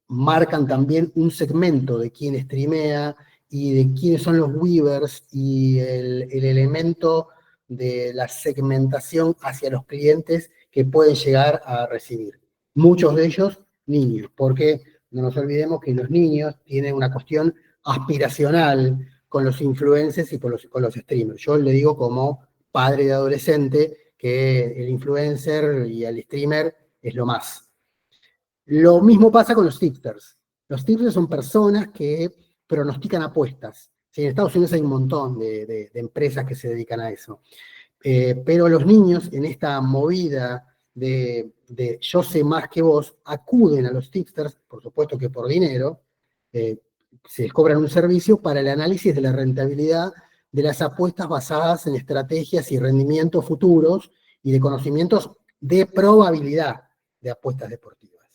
marcan también un segmento de quién streamea y de quiénes son los weavers y el elemento de la segmentación hacia los clientes que pueden llegar a recibir. Muchos de ellos niños, porque no nos olvidemos que los niños tienen una cuestión aspiracional con los influencers y con los streamers. Yo le digo como padre de adolescente que el influencer y el streamer es lo más. Lo mismo pasa con los tipsters. Los tipsters son personas que pronostican apuestas. Sí, en Estados Unidos hay un montón de empresas que se dedican a eso. Pero los niños en esta movida de yo sé más que vos, acuden a los tipsters, por supuesto que por dinero, se les cobran un servicio para el análisis de la rentabilidad de las apuestas basadas en estrategias y rendimientos futuros y de conocimientos de probabilidad de apuestas deportivas.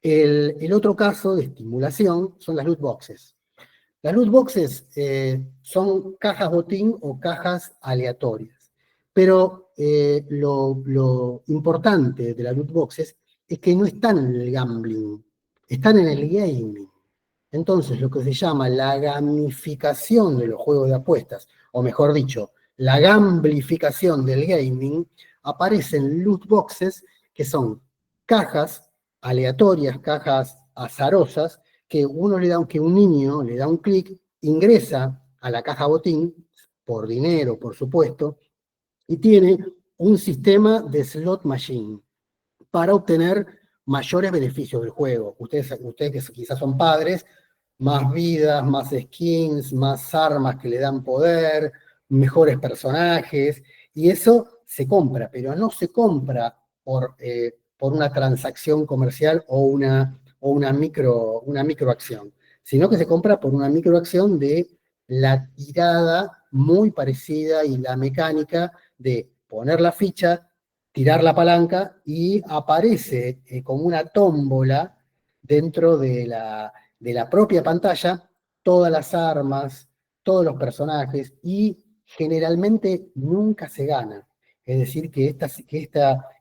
El otro caso de estimulación son las loot boxes. Las loot boxes son cajas botín o cajas aleatorias, pero lo importante de las loot boxes es que no están en el gambling, están en el gaming. Entonces, lo que se llama la gamificación de los juegos de apuestas, o mejor dicho, la gamblificación del gaming, aparecen loot boxes que son cajas aleatorias, cajas azarosas, que que un niño le da un clic, ingresa a la caja botín, por dinero, por supuesto, y tiene un sistema de slot machine para obtener mayores beneficios del juego. Ustedes que quizás son padres, más vidas, más skins, más armas que le dan poder, mejores personajes, y eso se compra, pero no se compra por una transacción comercial o una microacción, sino que se compra por una microacción de la tirada muy parecida y la mecánica de poner la ficha, tirar la palanca y aparece como una tómbola dentro de la propia pantalla todas las armas, todos los personajes y generalmente nunca se gana. Es decir, que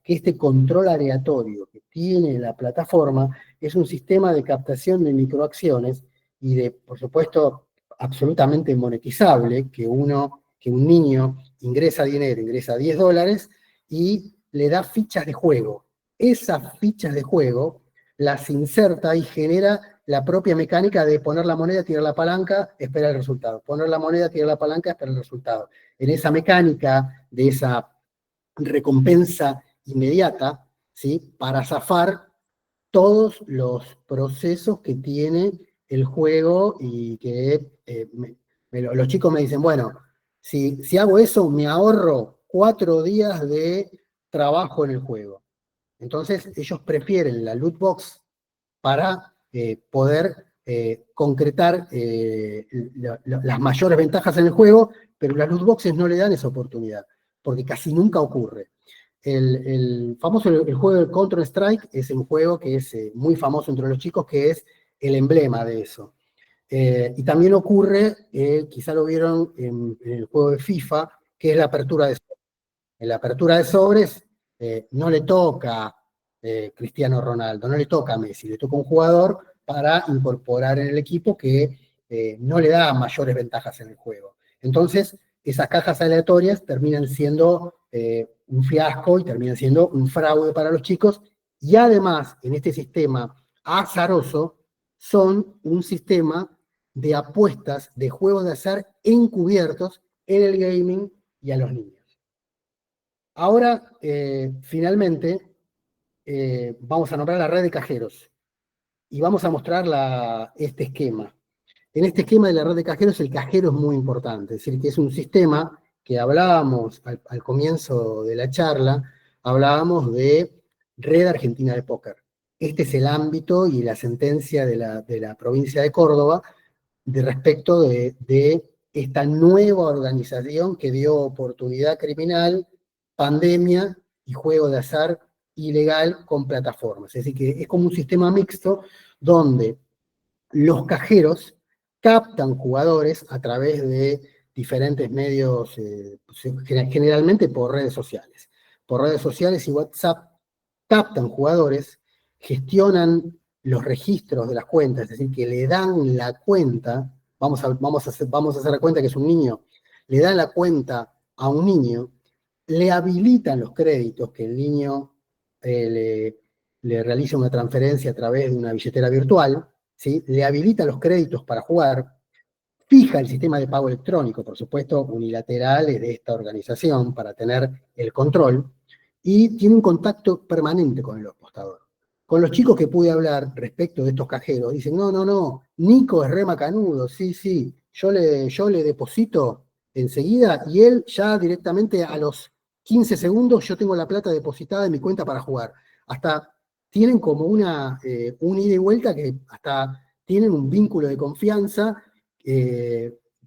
este control aleatorio que tiene la plataforma es un sistema de captación de microacciones y de, por supuesto, absolutamente monetizable, que un niño ingresa dinero, ingresa $10 y le da fichas de juego. Esas fichas de juego las inserta y genera la propia mecánica de poner la moneda, tirar la palanca, esperar el resultado. Poner la moneda, tirar la palanca, esperar el resultado. En esa mecánica de esa recompensa inmediata, ¿sí? Para zafar todos los procesos que tiene el juego y que los chicos me dicen, bueno, si hago eso me ahorro 4 días de trabajo en el juego. Entonces ellos prefieren la loot box para poder concretar las mayores ventajas en el juego, pero las loot boxes no le dan esa oportunidad, porque casi nunca ocurre. El juego de Counter-Strike es un juego que es muy famoso entre los chicos, que es el emblema de eso. Y también ocurre, quizá lo vieron en el juego de FIFA, que es la apertura de sobres. En la apertura de sobres no le toca Cristiano Ronaldo, no le toca a Messi, le toca un jugador para incorporar en el equipo que no le da mayores ventajas en el juego. Entonces, esas cajas aleatorias terminan siendo un fiasco y terminan siendo un fraude para los chicos, y además, en este sistema azaroso, son un sistema de apuestas, de juegos de azar encubiertos en el gaming y a los niños. Ahora, finalmente, vamos a nombrar la red de cajeros y vamos a mostrar este esquema. En este esquema de la red de cajeros, el cajero es muy importante, es decir, que es un sistema que hablábamos al comienzo de la charla, hablábamos de Red Argentina de Póker. Este es el ámbito y la sentencia de la provincia de Córdoba respecto de esta nueva organización que dio oportunidad criminal, pandemia y juego de azar ilegal con plataformas. Es decir, que es como un sistema mixto donde los cajeros captan jugadores a través de diferentes medios, generalmente por redes sociales. Por redes sociales y WhatsApp captan jugadores, gestionan los registros de las cuentas, es decir, que le dan la cuenta, vamos a hacer la cuenta que es un niño, le dan la cuenta a un niño, le habilitan los créditos que el niño le realiza una transferencia a través de una billetera virtual, ¿sí? Le habilita los créditos para jugar, fija el sistema de pago electrónico, por supuesto, unilateral de esta organización para tener el control, y tiene un contacto permanente con el apostador. Con los chicos que pude hablar respecto de estos cajeros, dicen, no, Nico es re macanudo, sí, yo le deposito enseguida y él ya directamente a los 15 segundos yo tengo la plata depositada en mi cuenta para jugar. Hasta tienen como un ida y vuelta que hasta tienen un vínculo de confianza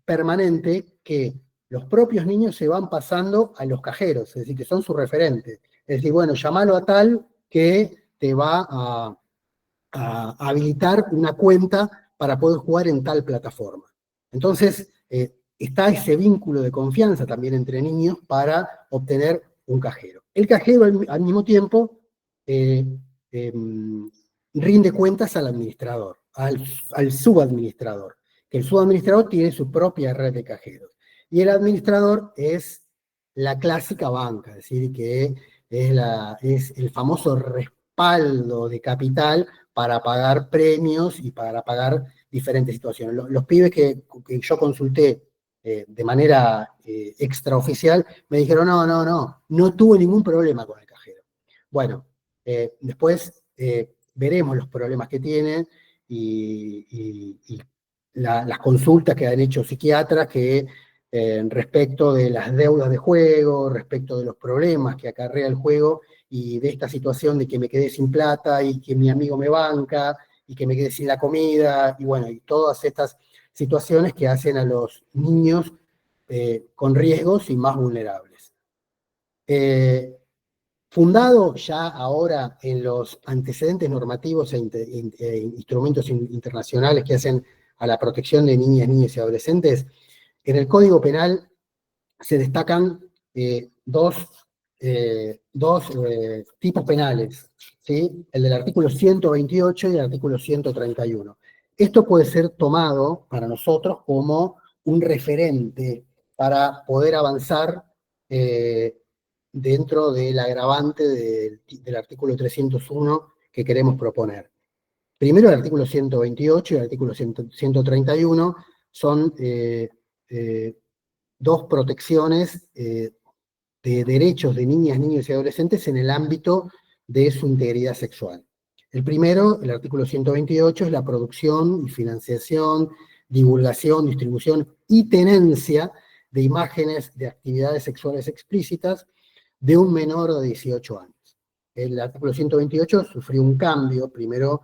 permanente que los propios niños se van pasando a los cajeros, es decir, que son sus referentes. Es decir, bueno, llamalo a tal que te va a habilitar una cuenta para poder jugar en tal plataforma. Entonces, está ese vínculo de confianza también entre niños para obtener un cajero. El cajero al mismo tiempo rinde cuentas al administrador, al subadministrador, que el subadministrador tiene su propia red de cajeros. Y el administrador es la clásica banca, es decir, que es el famoso respaldo de capital para pagar premios y para pagar diferentes situaciones. Los pibes que yo consulté de manera extraoficial me dijeron, no tuve ningún problema con el cajero. Bueno, después veremos los problemas que tienen y las consultas que han hecho psiquiatras que respecto de las deudas de juego, respecto de los problemas que acarrea el juego y de esta situación de que me quedé sin plata y que mi amigo me banca y que me quedé sin la comida y bueno, y todas estas situaciones que hacen a los niños con riesgos y más vulnerables. Fundado ya ahora en los antecedentes normativos e instrumentos internacionales que hacen a la protección de niñas, niños y adolescentes, en el Código Penal se destacan dos tipos penales, ¿sí? El del artículo 128 y el artículo 131. Esto puede ser tomado para nosotros como un referente para poder avanzar dentro del agravante del artículo 301 que queremos proponer. Primero, el artículo 128 y el artículo 131 son dos protecciones de derechos de niñas, niños y adolescentes en el ámbito de su integridad sexual. El primero, el artículo 128, es la producción y financiación, divulgación, distribución y tenencia de imágenes de actividades sexuales explícitas de un menor de 18 años. El artículo 128 sufrió un cambio, primero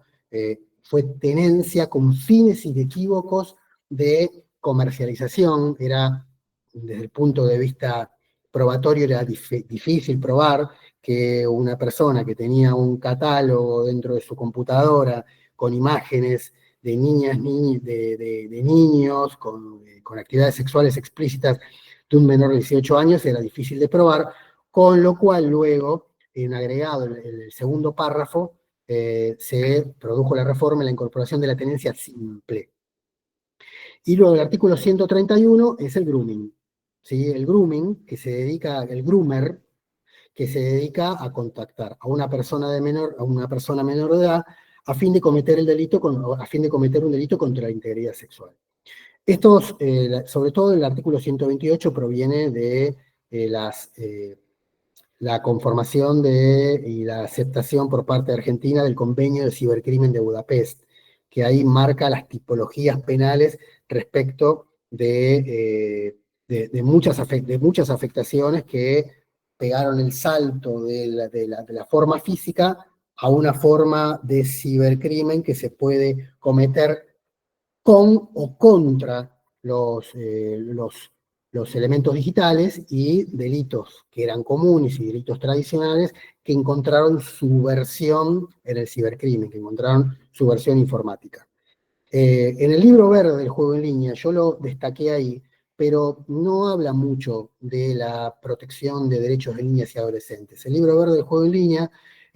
fue tenencia con fines inequívocos de comercialización, era desde el punto de vista probatorio era difícil probar que una persona que tenía un catálogo dentro de su computadora con imágenes de niñas, de niños, con actividades sexuales explícitas de un menor de 18 años, era difícil de probar, con lo cual luego, en agregado el segundo párrafo, se produjo la reforma y la incorporación de la tenencia simple. Y luego el artículo 131 es el grooming. ¿Sí? El grooming, el groomer, que se dedica a contactar a una persona menor de edad a fin de cometer un delito contra la integridad sexual. Estos, sobre todo el artículo 128 proviene de la conformación y la aceptación por parte de Argentina del Convenio de Cibercrimen de Budapest, que ahí marca las tipologías penales respecto de muchas afectaciones que pegaron el salto de la forma física a una forma de cibercrimen que se puede cometer con o contra los elementos digitales y delitos que eran comunes y delitos tradicionales que encontraron su versión en el cibercrimen, que encontraron su versión informática. En el libro verde del juego en línea, yo lo destaqué ahí, pero no habla mucho de la protección de derechos de niñas y adolescentes. El libro verde del juego en línea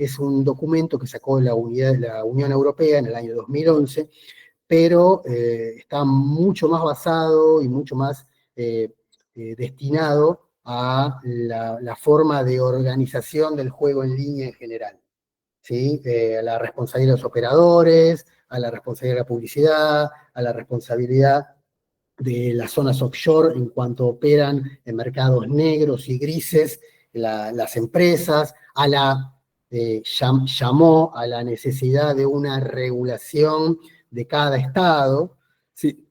es un documento que sacó la Unión Europea en el año 2011, pero está mucho más basado y mucho más destinado a la forma de organización del juego en línea en general, ¿sí? A la responsabilidad de los operadores, a la responsabilidad de la publicidad, a la responsabilidad de las zonas offshore en cuanto operan en mercados negros y grises las empresas, llamó a la necesidad de una regulación de cada estado, sí,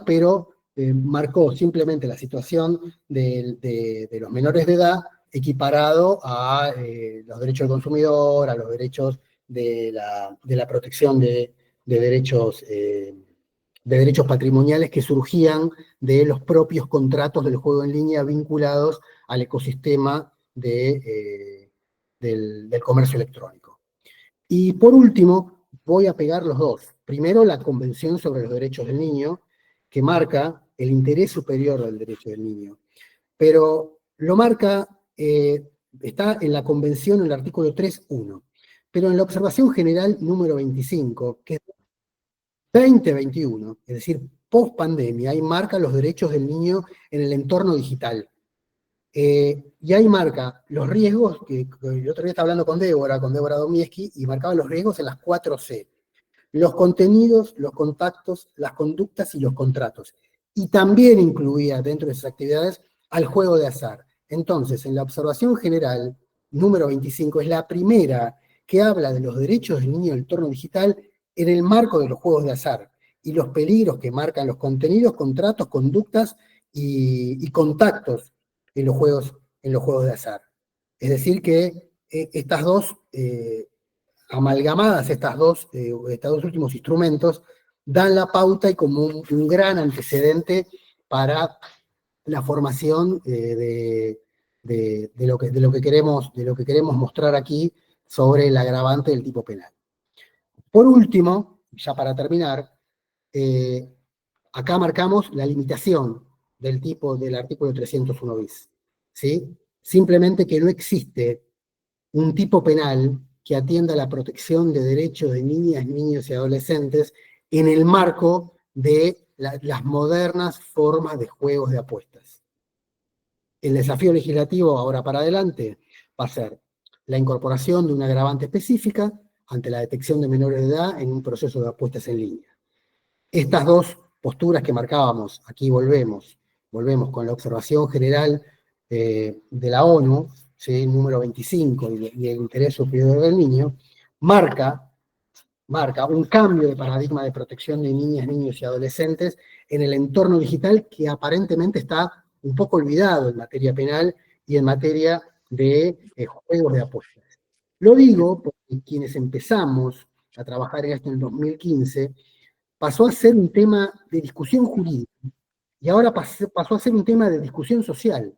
pero marcó simplemente la situación de los menores de edad equiparado a los derechos del consumidor, a los derechos de la protección de derechos patrimoniales que surgían de los propios contratos del juego en línea vinculados al ecosistema del comercio electrónico. Y por último, voy a pegar los dos. Primero, la Convención sobre los Derechos del Niño, que marca el interés superior del derecho del niño. Pero lo marca, está en la Convención en el artículo 3.1. Pero en la observación general número 25, que es 2021, es decir, post pandemia, ahí marca los derechos del niño en el entorno digital. Y ahí marca los riesgos, que el otro día estaba hablando con Débora Domieski, y marcaba los riesgos en las 4C. Los contenidos, los contactos, las conductas y los contratos. Y también incluía dentro de esas actividades al juego de azar. Entonces, en la observación general, número 25, es la primera que habla de los derechos del niño en el entorno digital en el marco de los juegos de azar y los peligros que marcan los contenidos, contratos, conductas y contactos en los juegos de azar. Es decir que estas dos, amalgamadas, estos dos últimos instrumentos, dan la pauta y como un gran antecedente para la formación de lo que queremos mostrar aquí sobre el agravante del tipo penal. Por último, ya para terminar, acá marcamos la limitación del artículo 301 bis, ¿sí? Simplemente que no existe un tipo penal que atienda la protección de derechos de niñas, niños y adolescentes en el marco de las modernas formas de juegos de apuestas. El desafío legislativo ahora para adelante va a ser la incorporación de una agravante específica ante la detección de menores de edad en un proceso de apuestas en línea. Estas dos posturas que marcábamos, aquí volvemos con la observación general de la ONU, ¿sí? Número 25, y el interés superior del niño, marca un cambio de paradigma de protección de niñas, niños y adolescentes en el entorno digital que aparentemente está un poco olvidado en materia penal y en materia de juegos de apuestas. Lo digo porque quienes empezamos a trabajar en esto en el 2015, pasó a ser un tema de discusión jurídica y ahora pasó a ser un tema de discusión social.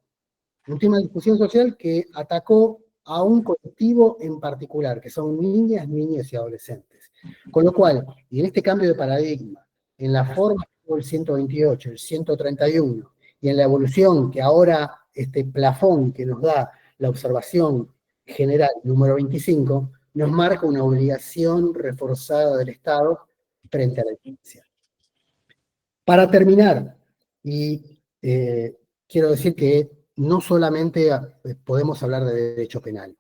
Un tema de discusión social que atacó a un colectivo en particular, que son niñas, niños y adolescentes. Con lo cual, y en este cambio de paradigma, en la forma que tuvo el 128, el 131, y en la evolución que ahora, este plafón que nos da la observación general número 25, nos marca una obligación reforzada del Estado frente a la violencia. Para terminar, y quiero decir que no solamente podemos hablar de derecho penal,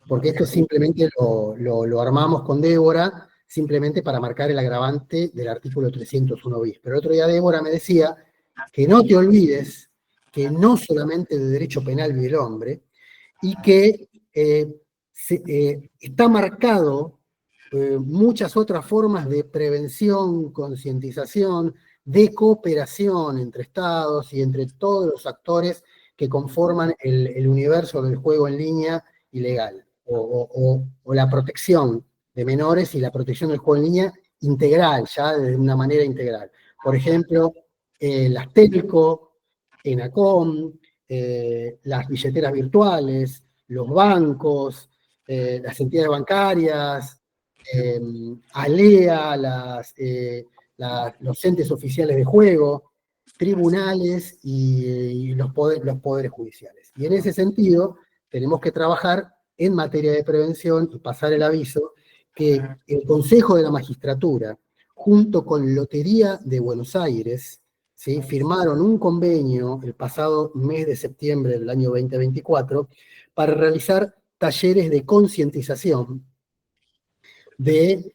porque esto simplemente lo armamos con Débora, simplemente para marcar el agravante del artículo 301 bis. Pero el otro día Débora me decía que no te olvides que no solamente de derecho penal vive el hombre, y que está marcado muchas otras formas de prevención, concientización, de cooperación entre estados y entre todos los actores que conforman el universo del juego en línea ilegal, o la protección de menores y la protección del juego en línea integral, ya de una manera integral. Por ejemplo, las telco, ENACOM, las billeteras virtuales, los bancos, las entidades bancarias, ALEA, los entes oficiales de juego, tribunales y los poderes judiciales. Y en ese sentido, tenemos que trabajar en materia de prevención y pasar el aviso que el Consejo de la Magistratura, junto con Lotería de Buenos Aires, ¿sí?, firmaron un convenio el pasado mes de septiembre del año 2024 para realizar talleres de concientización de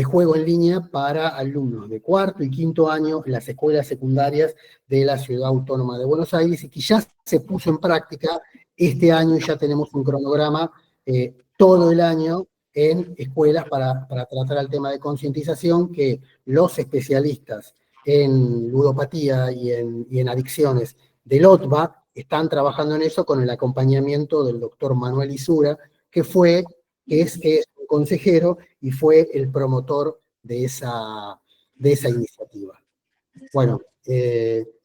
juego en línea para alumnos de cuarto y quinto año en las escuelas secundarias de la Ciudad Autónoma de Buenos Aires, y que ya se puso en práctica este año. Ya tenemos un cronograma todo el año en escuelas para tratar el tema de concientización, que los especialistas en ludopatía y en adicciones del OTBA están trabajando en eso con el acompañamiento del doctor Manuel Isura, que es un consejero y fue el promotor de esa iniciativa. Bueno,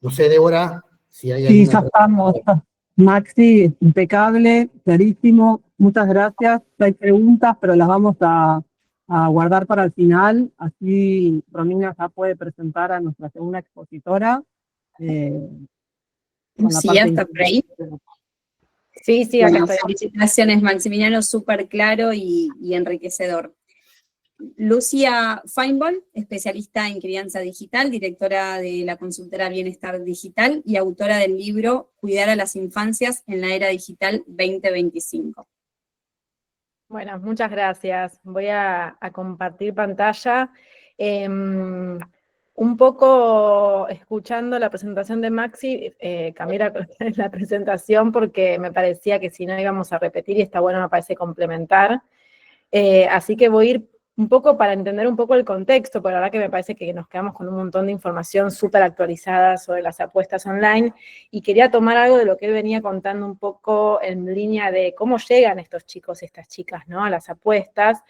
no sé, Débora, si hay Sí, alguna ya estamos. Maxi, impecable, clarísimo. Muchas gracias. Hay preguntas, pero las vamos a guardar para el final. Así Romina ya puede presentar a nuestra segunda expositora. Con la Sí, parte hasta por ahí. Sí, acá Bueno, estoy. felicitaciones, Maximiliano, súper claro y enriquecedor. Lucia Feinbold, especialista en crianza digital, directora de la consultora Bienestar Digital y autora del libro Cuidar a las infancias en la era digital 2025. Bueno, muchas gracias. Voy a compartir pantalla. Un poco escuchando la presentación de Maxi, cambié la presentación porque me parecía que si no íbamos a repetir, y está bueno, me parece, complementar. Así que voy a ir un poco para entender un poco el contexto, porque la verdad que me parece que nos quedamos con un montón de información súper actualizada sobre las apuestas online, y quería tomar algo de lo que él venía contando un poco en línea de cómo llegan estos chicos y estas chicas, ¿no?, a las apuestas.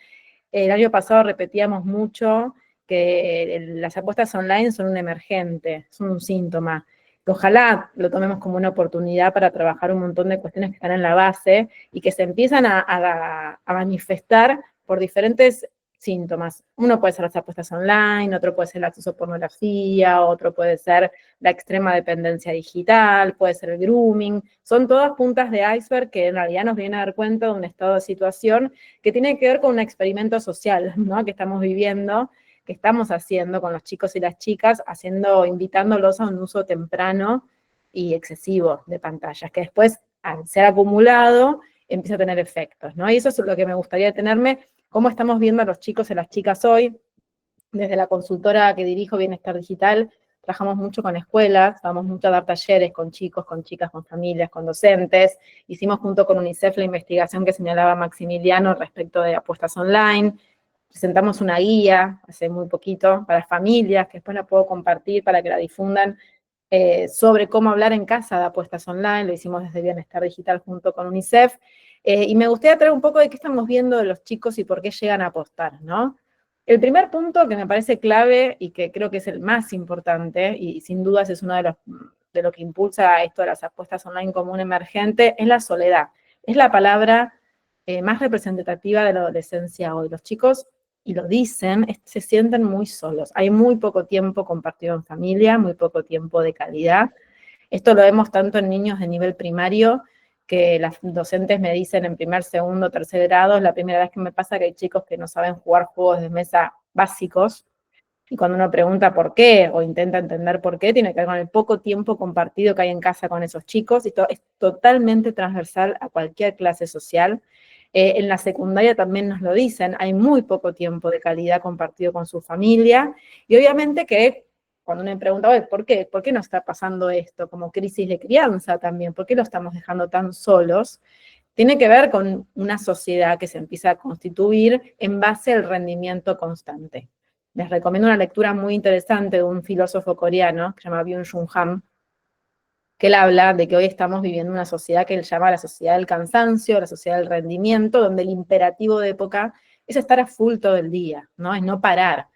El año pasado repetíamos mucho que las apuestas online son un emergente, son un síntoma. Ojalá lo tomemos como una oportunidad para trabajar un montón de cuestiones que están en la base y que se empiezan a manifestar por diferentes síntomas. Uno puede ser las apuestas online, otro puede ser el acceso a pornografía, otro puede ser la extrema dependencia digital, puede ser el grooming. Son todas puntas de iceberg que en realidad nos vienen a dar cuenta de un estado de situación que tiene que ver con un experimento social, ¿no?, que estamos viviendo, que estamos haciendo con los chicos y las chicas, invitándolos a un uso temprano y excesivo de pantallas, que después, al ser acumulado, empieza a tener efectos, ¿no? Y eso es lo que me gustaría detenerme, cómo estamos viendo a los chicos y las chicas hoy. Desde la consultora que dirijo, Bienestar Digital, trabajamos mucho con escuelas, vamos mucho a dar talleres con chicos, con chicas, con familias, con docentes. Hicimos junto con UNICEF la investigación que señalaba Maximiliano respecto de apuestas online. Presentamos una guía hace muy poquito para familias, que después la puedo compartir para que la difundan, sobre cómo hablar en casa de apuestas online. Lo hicimos desde Bienestar Digital junto con UNICEF. Y me gustaría traer un poco de qué estamos viendo de los chicos y por qué llegan a apostar, ¿no? El primer punto que me parece clave y que creo que es el más importante, y sin dudas es uno de lo que impulsa esto de las apuestas online como un emergente, es la soledad. Es la palabra más representativa de la adolescencia hoy. Los chicos, y lo dicen, se sienten muy solos. Hay muy poco tiempo compartido en familia, muy poco tiempo de calidad. Esto lo vemos tanto en niños de nivel primario, que las docentes me dicen en primer, segundo, tercer grado, es la primera vez que me pasa que hay chicos que no saben jugar juegos de mesa básicos, y cuando uno pregunta por qué, o intenta entender por qué, tiene que ver con el poco tiempo compartido que hay en casa con esos chicos, y es totalmente transversal a cualquier clase social. En la secundaria también nos lo dicen, hay muy poco tiempo de calidad compartido con su familia, y obviamente que cuando uno me pregunta, ¿por qué? ¿Por qué nos está pasando esto? Como crisis de crianza también, ¿por qué lo estamos dejando tan solos? Tiene que ver con una sociedad que se empieza a constituir en base al rendimiento constante. Les recomiendo una lectura muy interesante de un filósofo coreano que se llama Byung-Chul Han, que él habla de que hoy estamos viviendo una sociedad que él llama la sociedad del cansancio, la sociedad del rendimiento, donde el imperativo de época es estar a full todo el día, ¿no? Es no parar.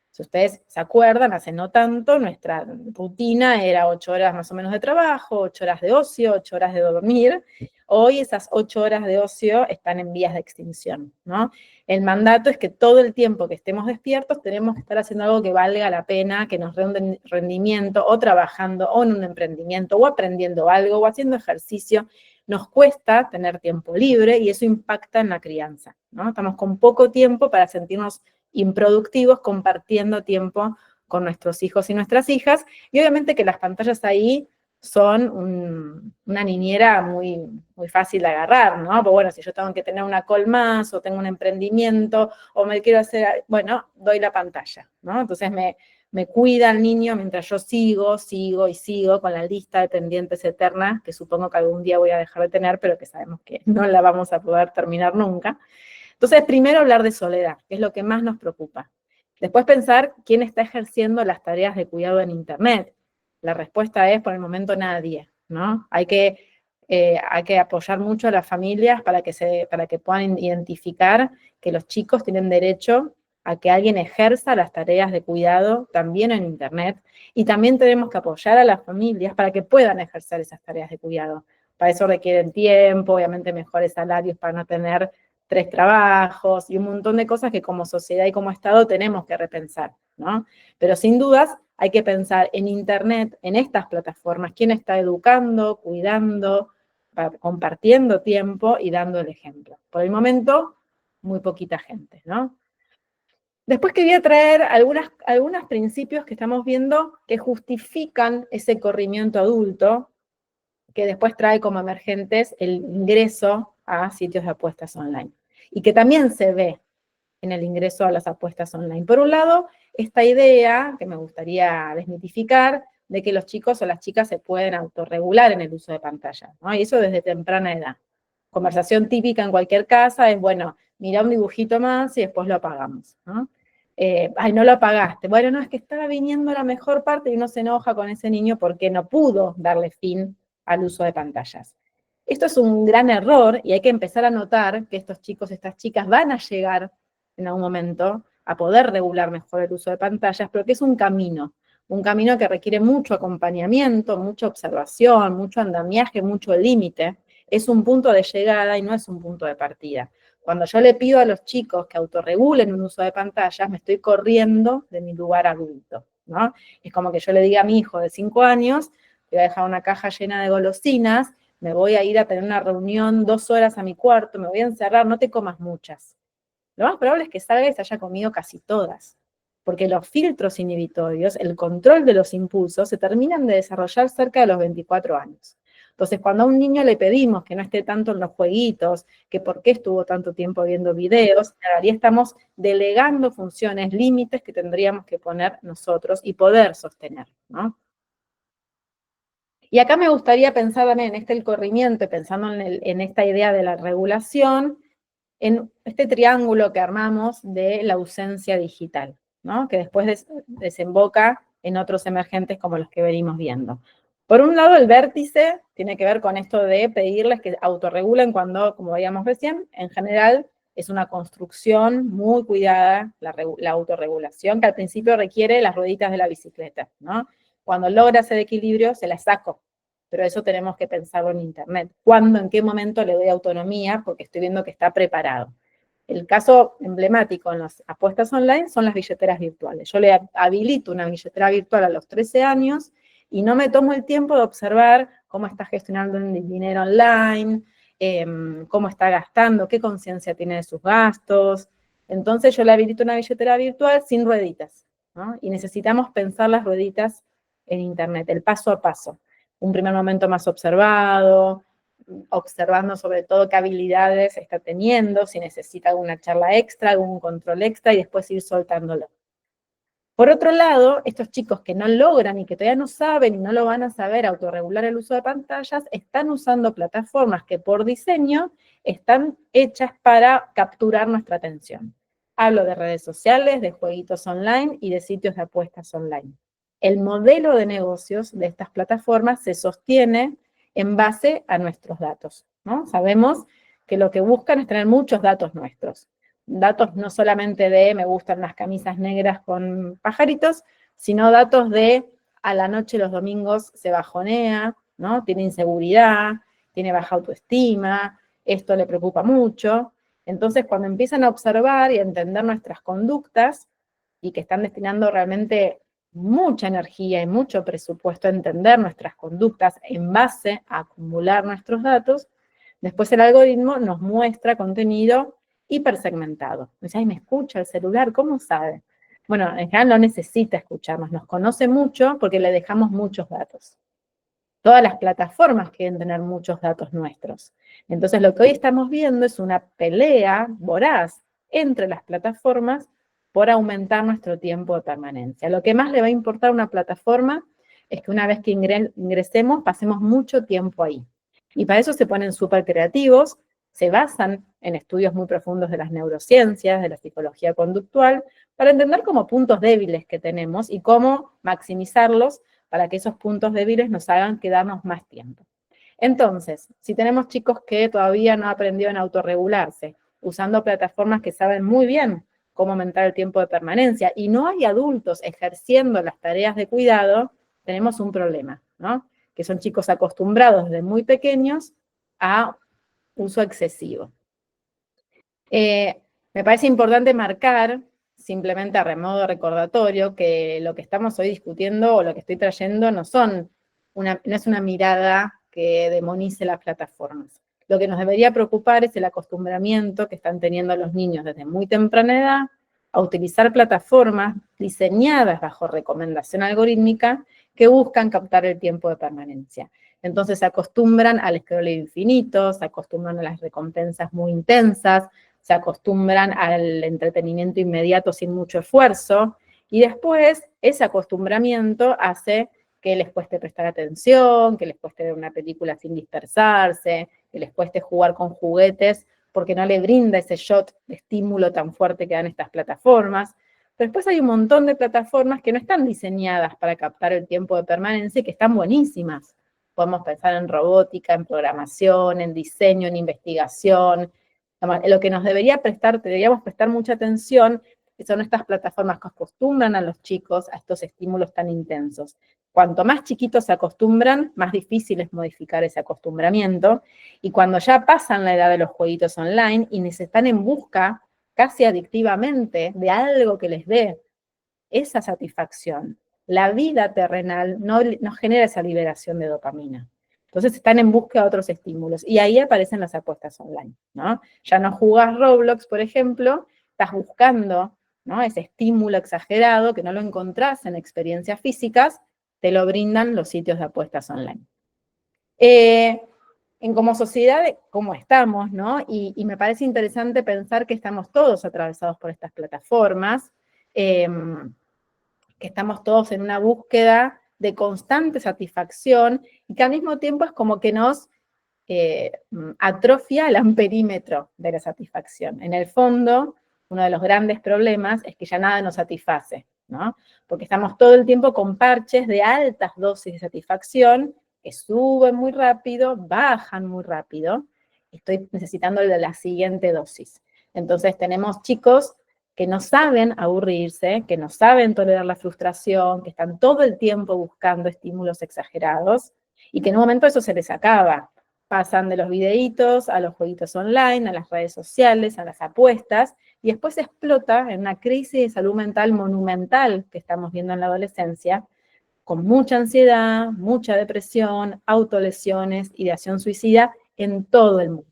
Si ustedes se acuerdan, hace no tanto, nuestra rutina era 8 horas más o menos de trabajo, 8 horas de ocio, 8 horas de dormir. Hoy esas 8 horas de ocio están en vías de extinción, ¿no? El mandato es que todo el tiempo que estemos despiertos tenemos que estar haciendo algo que valga la pena, que nos dé un rendimiento, o trabajando, o en un emprendimiento, o aprendiendo algo, o haciendo ejercicio. Nos cuesta tener tiempo libre y eso impacta en la crianza, ¿no? Estamos con poco tiempo para sentirnos improductivos compartiendo tiempo con nuestros hijos y nuestras hijas, y obviamente que las pantallas ahí son una niñera muy, muy fácil de agarrar, ¿no? Pues bueno, si yo tengo que tener una call más, o tengo un emprendimiento, o me quiero hacer, bueno, doy la pantalla, ¿no? Entonces me cuida el niño mientras yo sigo con la lista de pendientes eterna, que supongo que algún día voy a dejar de tener, pero que sabemos que no la vamos a poder terminar nunca. Entonces, primero hablar de soledad, que es lo que más nos preocupa. Después pensar quién está ejerciendo las tareas de cuidado en Internet. La respuesta es, por el momento, nadie, ¿no? Hay que apoyar mucho a las familias para que puedan identificar que los chicos tienen derecho a que alguien ejerza las tareas de cuidado también en Internet, y también tenemos que apoyar a las familias para que puedan ejercer esas tareas de cuidado. Para eso requieren tiempo, obviamente mejores salarios para no tener 3 trabajos y un montón de cosas que como sociedad y como Estado tenemos que repensar, ¿no? Pero sin dudas hay que pensar en Internet, en estas plataformas, quién está educando, cuidando, compartiendo tiempo y dando el ejemplo. Por el momento, muy poquita gente, ¿no? Después quería traer algunos principios que estamos viendo que justifican ese corrimiento adulto, que después trae como emergentes el ingreso a sitios de apuestas online, y que también se ve en el ingreso a las apuestas online. Por un lado, esta idea, que me gustaría desmitificar, de que los chicos o las chicas se pueden autorregular en el uso de pantallas, ¿no? Y eso desde temprana edad. Conversación típica en cualquier casa es, bueno, mira un dibujito más y después lo apagamos, ¿no? Ay, no lo apagaste. Bueno, no, es que estaba viniendo la mejor parte y uno se enoja con ese niño porque no pudo darle fin al uso de pantallas. Esto es un gran error y hay que empezar a notar que estos chicos, estas chicas van a llegar en algún momento a poder regular mejor el uso de pantallas, pero que es un camino que requiere mucho acompañamiento, mucha observación, mucho andamiaje, mucho límite. Es un punto de llegada y no es un punto de partida. Cuando yo le pido a los chicos que autorregulen un uso de pantallas, me estoy corriendo de mi lugar adulto, ¿no? Es como que yo le diga a mi hijo de 5 años, le voy a dejar una caja llena de golosinas, me voy a ir a tener una reunión 2 horas a mi cuarto, me voy a encerrar, no te comas muchas. Lo más probable es que salga y se haya comido casi todas, porque los filtros inhibitorios, el control de los impulsos, se terminan de desarrollar cerca de los 24 años. Entonces, cuando a un niño le pedimos que no esté tanto en los jueguitos, que por qué estuvo tanto tiempo viendo videos, en realidad estamos delegando funciones, límites que tendríamos que poner nosotros y poder sostener, ¿no? Y acá me gustaría pensar también en el corrimiento, pensando en esta idea de la regulación, en este triángulo que armamos de la ausencia digital, ¿no? Que después desemboca en otros emergentes como los que venimos viendo. Por un lado, el vértice tiene que ver con esto de pedirles que autorregulen cuando, como veíamos recién, en general es una construcción muy cuidada, la autorregulación, que al principio requiere las rueditas de la bicicleta, ¿no? Cuando logra ese equilibrio, se la saco. Pero eso tenemos que pensarlo en Internet. ¿Cuándo, en qué momento le doy autonomía? Porque estoy viendo que está preparado. El caso emblemático en las apuestas online son las billeteras virtuales. Yo le habilito una billetera virtual a los 13 años y no me tomo el tiempo de observar cómo está gestionando el dinero online, cómo está gastando, qué conciencia tiene de sus gastos. Entonces yo le habilito una billetera virtual sin rueditas, ¿no? Y necesitamos pensar las rueditas en Internet, el paso a paso. Un primer momento más observado, observando sobre todo qué habilidades está teniendo, si necesita alguna charla extra, algún control extra, y después ir soltándolo. Por otro lado, estos chicos que no logran y que todavía no saben y no lo van a saber autorregular el uso de pantallas, están usando plataformas que por diseño están hechas para capturar nuestra atención. Hablo de redes sociales, de jueguitos online y de sitios de apuestas online. El modelo de negocios de estas plataformas se sostiene en base a nuestros datos, ¿no? Sabemos que lo que buscan es tener muchos datos nuestros. Datos no solamente de me gustan las camisas negras con pajaritos, sino datos de a la noche los domingos se bajonea, ¿no? Tiene inseguridad, tiene baja autoestima, esto le preocupa mucho. Entonces, cuando empiezan a observar y a entender nuestras conductas, y que están destinando realmente mucha energía y mucho presupuesto a entender nuestras conductas en base a acumular nuestros datos, después el algoritmo nos muestra contenido hipersegmentado. Dice, ay, me escucha el celular, ¿cómo sabe? Bueno, en general no necesita escucharnos, nos conoce mucho porque le dejamos muchos datos. Todas las plataformas quieren tener muchos datos nuestros. Entonces lo que hoy estamos viendo es una pelea voraz entre las plataformas por aumentar nuestro tiempo de permanencia. Lo que más le va a importar a una plataforma es que una vez que ingresemos, pasemos mucho tiempo ahí. Y para eso se ponen súper creativos, se basan en estudios muy profundos de las neurociencias, de la psicología conductual, para entender como puntos débiles que tenemos y cómo maximizarlos para que esos puntos débiles nos hagan quedarnos más tiempo. Entonces, si tenemos chicos que todavía no aprendieron a autorregularse, usando plataformas que saben muy bien cómo aumentar el tiempo de permanencia, y no hay adultos ejerciendo las tareas de cuidado, tenemos un problema, ¿no? Que son chicos acostumbrados desde muy pequeños a uso excesivo. Me parece importante marcar, simplemente a modo recordatorio, que lo que estamos hoy discutiendo o lo que estoy trayendo no es una mirada que demonice las plataformas. Lo que nos debería preocupar es el acostumbramiento que están teniendo los niños desde muy temprana edad a utilizar plataformas diseñadas bajo recomendación algorítmica que buscan captar el tiempo de permanencia. Entonces se acostumbran al scroll infinito, se acostumbran a las recompensas muy intensas, se acostumbran al entretenimiento inmediato sin mucho esfuerzo, y después ese acostumbramiento hace que les cueste prestar atención, que les cueste ver una película sin dispersarse, que les cueste jugar con juguetes, porque no le brinda ese shot de estímulo tan fuerte que dan estas plataformas. Pero después hay un montón de plataformas que no están diseñadas para captar el tiempo de permanencia y que están buenísimas. Podemos pensar en robótica, en programación, en diseño, en investigación. Lo que deberíamos prestar mucha atención son estas plataformas que acostumbran a los chicos a estos estímulos tan intensos. Cuanto más chiquitos se acostumbran, más difícil es modificar ese acostumbramiento, y cuando ya pasan la edad de los jueguitos online y están en busca casi adictivamente de algo que les dé esa satisfacción, la vida terrenal no genera esa liberación de dopamina. Entonces están en busca de otros estímulos, y ahí aparecen las apuestas online, ¿no? Ya no jugás Roblox, por ejemplo, estás buscando, ¿no?, ese estímulo exagerado que no lo encontrás en experiencias físicas, te lo brindan los sitios de apuestas online. Como sociedad, ¿cómo estamos, no? Y me parece interesante pensar que estamos todos atravesados por estas plataformas, que estamos todos en una búsqueda de constante satisfacción, y que al mismo tiempo es como que nos atrofia el amperímetro de la satisfacción. En el fondo, uno de los grandes problemas es que ya nada nos satisface, ¿no? Porque estamos todo el tiempo con parches de altas dosis de satisfacción que suben muy rápido, bajan muy rápido, estoy necesitando la siguiente dosis. Entonces tenemos chicos que no saben aburrirse, que no saben tolerar la frustración, que están todo el tiempo buscando estímulos exagerados, y que en un momento eso se les acaba. Pasan de los videitos a los jueguitos online, a las redes sociales, a las apuestas, y después explota en una crisis de salud mental monumental que estamos viendo en la adolescencia, con mucha ansiedad, mucha depresión, autolesiones, ideación suicida en todo el mundo.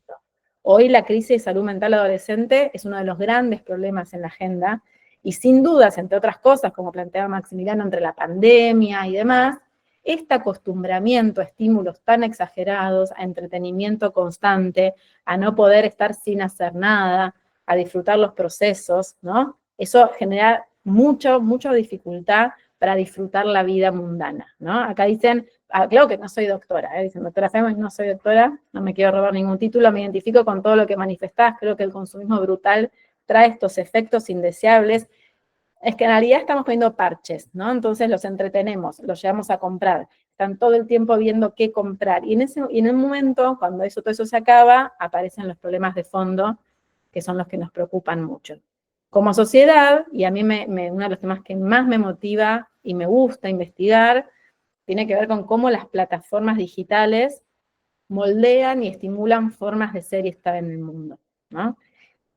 Hoy la crisis de salud mental adolescente es uno de los grandes problemas en la agenda, y sin dudas, entre otras cosas, como planteaba Maximiliano, entre la pandemia y demás, este acostumbramiento a estímulos tan exagerados, a entretenimiento constante, a no poder estar sin hacer nada, a disfrutar los procesos, ¿no? Eso genera mucha dificultad para disfrutar la vida mundana, ¿no? Acá dicen, claro que no soy doctora, dicen, doctora Femes, no soy doctora, no me quiero robar ningún título, me identifico con todo lo que manifestás, creo que el consumismo brutal trae estos efectos indeseables. Es que en realidad estamos poniendo parches, ¿no? Entonces los entretenemos, los llevamos a comprar, están todo el tiempo viendo qué comprar, y en un momento, cuando todo eso se acaba, aparecen los problemas de fondo, que son los que nos preocupan mucho. Como sociedad, y a mí uno de los temas que más me motiva y me gusta investigar, tiene que ver con cómo las plataformas digitales moldean y estimulan formas de ser y estar en el mundo, ¿no?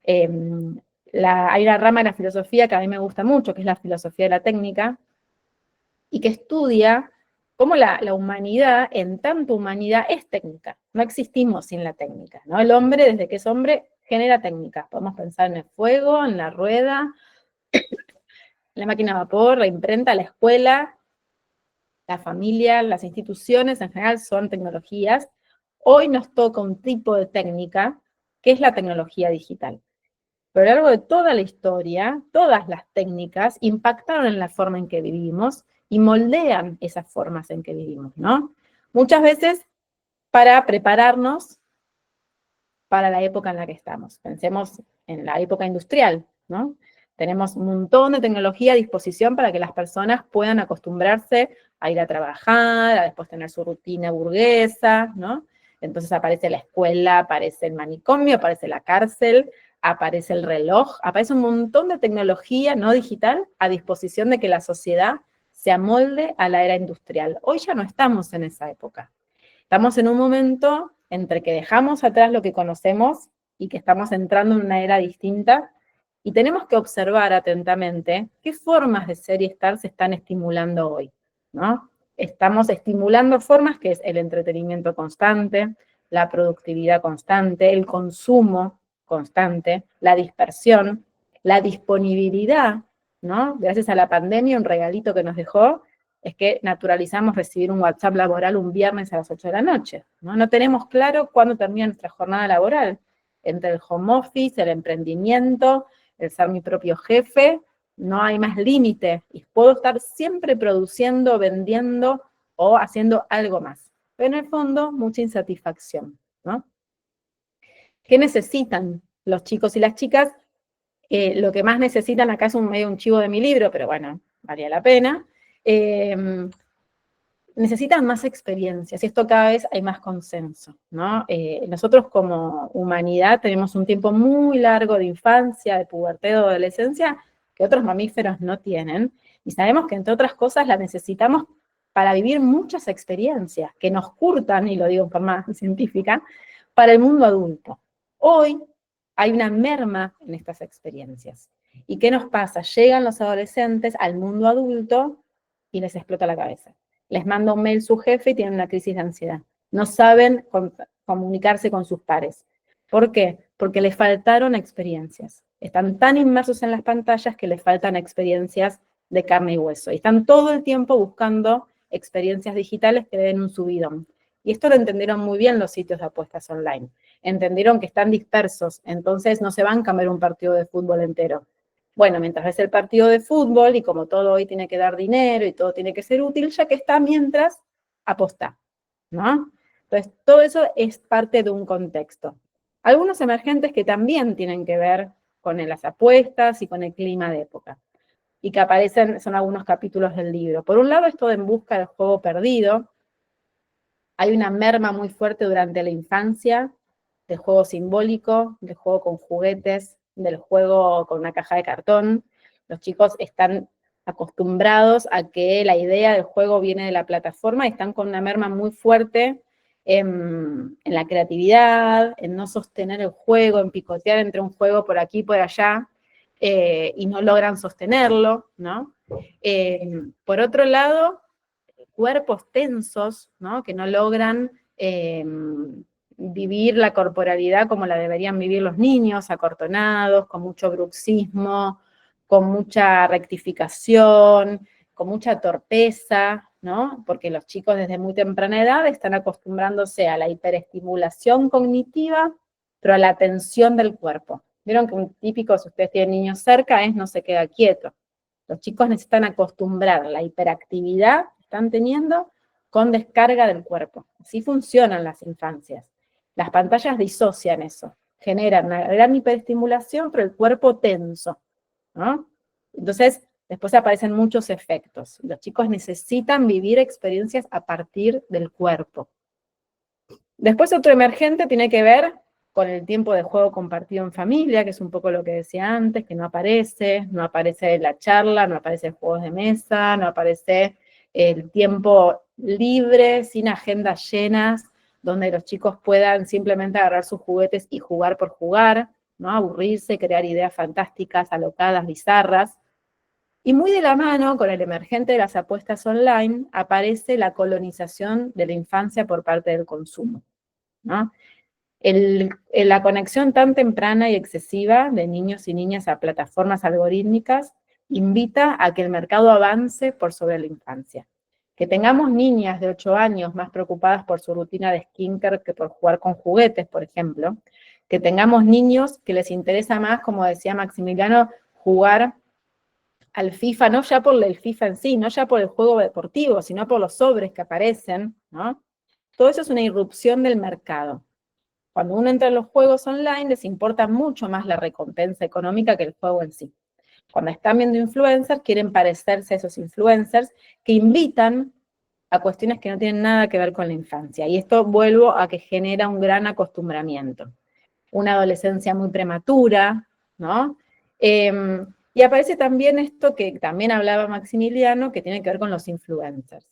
Hay una rama de la filosofía que a mí me gusta mucho, que es la filosofía de la técnica, y que estudia cómo la humanidad, en tanto humanidad, es técnica. No existimos sin la técnica, ¿no? El hombre, desde que es hombre, genera técnicas. Podemos pensar en el fuego, en la rueda, la máquina a vapor, la imprenta, la escuela, la familia, las instituciones en general son tecnologías. Hoy nos toca un tipo de técnica, que es la tecnología digital. Pero a lo largo de toda la historia, todas las técnicas impactaron en la forma en que vivimos y moldean esas formas en que vivimos, ¿no? Muchas veces para prepararnos para la época en la que estamos. Pensemos en la época industrial, ¿no? Tenemos un montón de tecnología a disposición para que las personas puedan acostumbrarse a ir a trabajar, a después tener su rutina burguesa, ¿no? Entonces aparece la escuela, aparece el manicomio, aparece la cárcel, aparece el reloj, aparece un montón de tecnología no digital a disposición de que la sociedad se amolde a la era industrial. Hoy ya no estamos en esa época. Estamos en un momento entre que dejamos atrás lo que conocemos y que estamos entrando en una era distinta, y tenemos que observar atentamente qué formas de ser y estar se están estimulando hoy, ¿no? Estamos estimulando formas que es el entretenimiento constante, la productividad constante, el consumo constante, la dispersión, la disponibilidad, ¿no? Gracias a la pandemia, un regalito que nos dejó es que naturalizamos recibir un WhatsApp laboral un viernes a las 8 de la noche, ¿no? No tenemos claro cuándo termina nuestra jornada laboral. Entre el home office, el emprendimiento, el ser mi propio jefe, no hay más límite. Y puedo estar siempre produciendo, vendiendo o haciendo algo más. Pero en el fondo, mucha insatisfacción, ¿no? ¿Qué necesitan los chicos y las chicas? Lo que más necesitan acá es medio un chivo de mi libro, pero bueno, valía la pena. Necesitan más experiencias, y esto cada vez hay más consenso, ¿no? Nosotros como humanidad tenemos un tiempo muy largo de infancia, de pubertad, de adolescencia, que otros mamíferos no tienen, y sabemos que entre otras cosas la necesitamos para vivir muchas experiencias que nos curtan, y lo digo en forma científica, para el mundo adulto. Hoy hay una merma en estas experiencias. ¿Y qué nos pasa? Llegan los adolescentes al mundo adulto y les explota la cabeza. Les manda un mail su jefe y tienen una crisis de ansiedad. No saben comunicarse con sus pares. ¿Por qué? Porque les faltaron experiencias. Están tan inmersos en las pantallas que les faltan experiencias de carne y hueso. Y están todo el tiempo buscando experiencias digitales que le den un subidón. Y esto lo entendieron muy bien los sitios de apuestas online. Entendieron que están dispersos, entonces no se van a cambiar un partido de fútbol entero. Bueno, mientras ves el partido de fútbol, y como todo hoy tiene que dar dinero y todo tiene que ser útil, ya que está mientras aposta, ¿no? Entonces, todo eso es parte de un contexto. Algunos emergentes que también tienen que ver con las apuestas y con el clima de época, y que aparecen, son algunos capítulos del libro. Por un lado, esto de En busca del juego perdido. Hay una merma muy fuerte durante la infancia del juego simbólico, del juego con juguetes, del juego con una caja de cartón. Los chicos están acostumbrados a que la idea del juego viene de la plataforma y están con una merma muy fuerte en la creatividad, en no sostener el juego, en picotear entre un juego por aquí y por allá, y no logran sostenerlo, ¿no? Por otro lado, cuerpos tensos, ¿no? Que no logran vivir la corporalidad como la deberían vivir los niños, acortonados, con mucho bruxismo, con mucha rectificación, con mucha torpeza, ¿no? Porque los chicos desde muy temprana edad están acostumbrándose a la hiperestimulación cognitiva, pero a la tensión del cuerpo. Vieron que un típico, si ustedes tienen niños cerca, es no se queda quieto. Los chicos necesitan acostumbrar la hiperactividad que están teniendo con descarga del cuerpo. Así funcionan las infancias. Las pantallas disocian eso, generan una gran hiperestimulación, pero el cuerpo tenso, ¿no? Entonces, después aparecen muchos efectos. Los chicos necesitan vivir experiencias a partir del cuerpo. Después otro emergente tiene que ver con el tiempo de juego compartido en familia, que es un poco lo que decía antes, que no aparece la charla, no aparece juegos de mesa, no aparece el tiempo libre, sin agendas llenas, donde los chicos puedan simplemente agarrar sus juguetes y jugar por jugar, ¿no? Aburrirse, crear ideas fantásticas, alocadas, bizarras. Y muy de la mano con el emergente de las apuestas online aparece la colonización de la infancia por parte del consumo, ¿no? La conexión tan temprana y excesiva de niños y niñas a plataformas algorítmicas invita a que el mercado avance por sobre la infancia. Que tengamos niñas de 8 años más preocupadas por su rutina de skincare que por jugar con juguetes, por ejemplo. Que tengamos niños que les interesa más, como decía Maximiliano, jugar al FIFA, no ya por el FIFA en sí, no ya por el juego deportivo, sino por los sobres que aparecen, ¿no? Todo eso es una irrupción del mercado. Cuando uno entra en los juegos online, les importa mucho más la recompensa económica que el juego en sí. Cuando están viendo influencers, quieren parecerse a esos influencers que invitan a cuestiones que no tienen nada que ver con la infancia. Y esto vuelvo a que genera un gran acostumbramiento. Una adolescencia muy prematura, ¿no? Y aparece también esto que también hablaba Maximiliano, que tiene que ver con los influencers,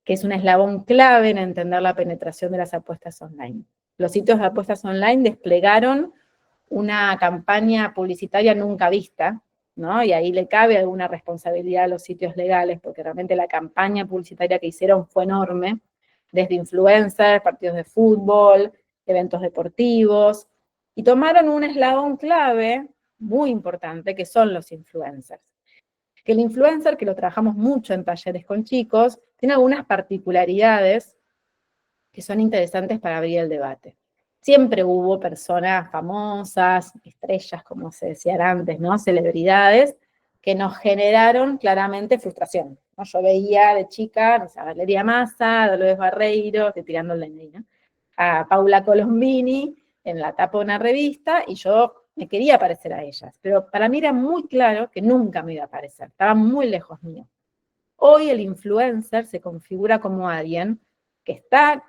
que es un eslabón clave en entender la penetración de las apuestas online. Los sitios de apuestas online desplegaron una campaña publicitaria nunca vista, ¿no? Y ahí le cabe alguna responsabilidad a los sitios legales, porque realmente la campaña publicitaria que hicieron fue enorme, desde influencers, partidos de fútbol, eventos deportivos, y tomaron un eslabón clave muy importante, que son los influencers. Que el influencer, que lo trabajamos mucho en talleres con chicos, tiene algunas particularidades que son interesantes para abrir el debate. Siempre hubo personas famosas, estrellas, como se decía antes, ¿no? Celebridades, que nos generaron claramente frustración, ¿no? Yo veía de chica, no sé, a Valeria Massa, a Dolores Barreiro, estoy tirando el DNI, ¿no? A Paula Colombini en la tapa de una revista, y yo me quería parecer a ellas, pero para mí era muy claro que nunca me iba a parecer, estaba muy lejos mío. Hoy el influencer se configura como alguien que está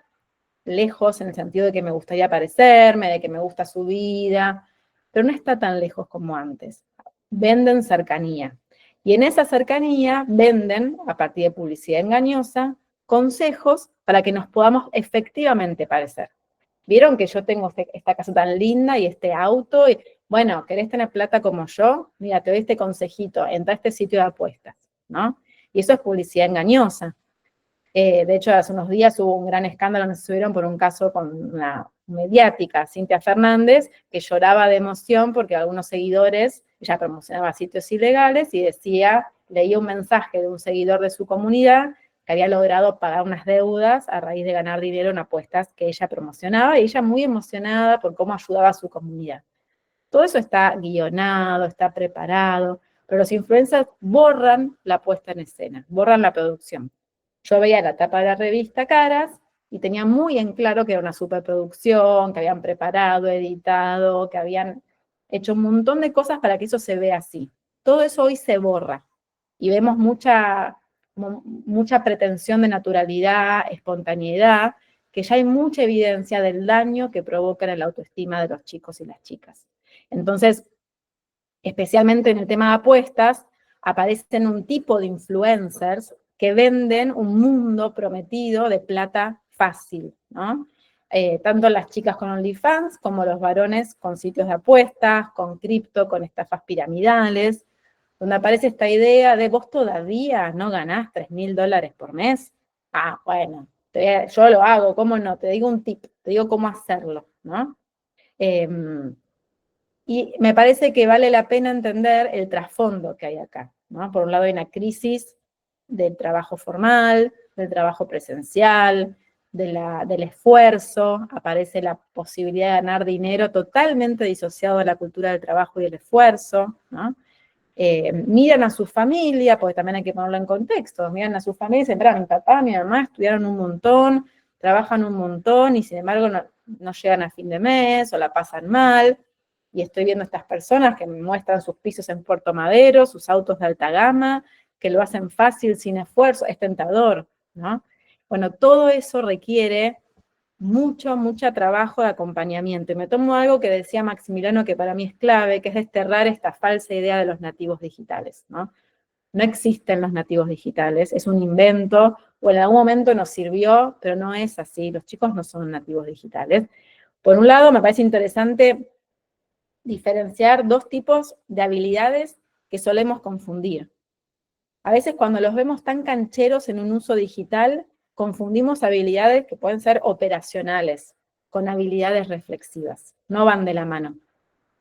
lejos en el sentido de que me gustaría parecerme, de que me gusta su vida, pero no está tan lejos como antes. Venden cercanía. Y en esa cercanía venden, a partir de publicidad engañosa, consejos para que nos podamos efectivamente parecer. ¿Vieron que yo tengo esta casa tan linda y este auto? Y, bueno, ¿querés tener plata como yo? Mira, te doy este consejito, entra a este sitio de apuestas, ¿no? Y eso es publicidad engañosa. De hecho, hace unos días hubo un gran escándalo, nos subieron por un caso con una mediática, Cintia Fernández, que lloraba de emoción porque algunos seguidores, ella promocionaba sitios ilegales y leía un mensaje de un seguidor de su comunidad que había logrado pagar unas deudas a raíz de ganar dinero en apuestas que ella promocionaba, y ella muy emocionada por cómo ayudaba a su comunidad. Todo eso está guionado, está preparado, pero los influencers borran la puesta en escena, borran la producción. Yo veía la tapa de la revista Caras y tenía muy en claro que era una superproducción, que habían preparado, editado, que habían hecho un montón de cosas para que eso se vea así. Todo eso hoy se borra y vemos mucha pretensión de naturalidad, espontaneidad, que ya hay mucha evidencia del daño que provoca en la autoestima de los chicos y las chicas. Entonces, especialmente en el tema de apuestas, aparecen un tipo de influencers que venden un mundo prometido de plata fácil, ¿no? Tanto las chicas con OnlyFans como los varones con sitios de apuestas, con cripto, con estafas piramidales, donde aparece esta idea de vos todavía no ganás $3.000 por mes. Ah, bueno, yo lo hago, ¿cómo no? Te digo un tip, te digo cómo hacerlo, ¿no? Y me parece que vale la pena entender el trasfondo que hay acá, ¿no? Por un lado hay una crisis del trabajo formal, del trabajo presencial, del esfuerzo, aparece la posibilidad de ganar dinero totalmente disociado de la cultura del trabajo y del esfuerzo, ¿no? Miran a su familia, porque también hay que ponerlo en contexto, miran a su familia y dicen, mira, mi papá, mi mamá estudiaron un montón, trabajan un montón y sin embargo no llegan a fin de mes o la pasan mal. Y estoy viendo estas personas que me muestran sus pisos en Puerto Madero, sus autos de alta gama, que lo hacen fácil, sin esfuerzo, es tentador, ¿no? Bueno, todo eso requiere mucho trabajo de acompañamiento. Y me tomo algo que decía Maximiliano que para mí es clave, que es desterrar esta falsa idea de los nativos digitales, ¿no? No existen los nativos digitales, es un invento, o en algún momento nos sirvió, pero no es así, los chicos no son nativos digitales. Por un lado, me parece interesante diferenciar dos tipos de habilidades que solemos confundir. A veces cuando los vemos tan cancheros en un uso digital, confundimos habilidades que pueden ser operacionales con habilidades reflexivas. No van de la mano.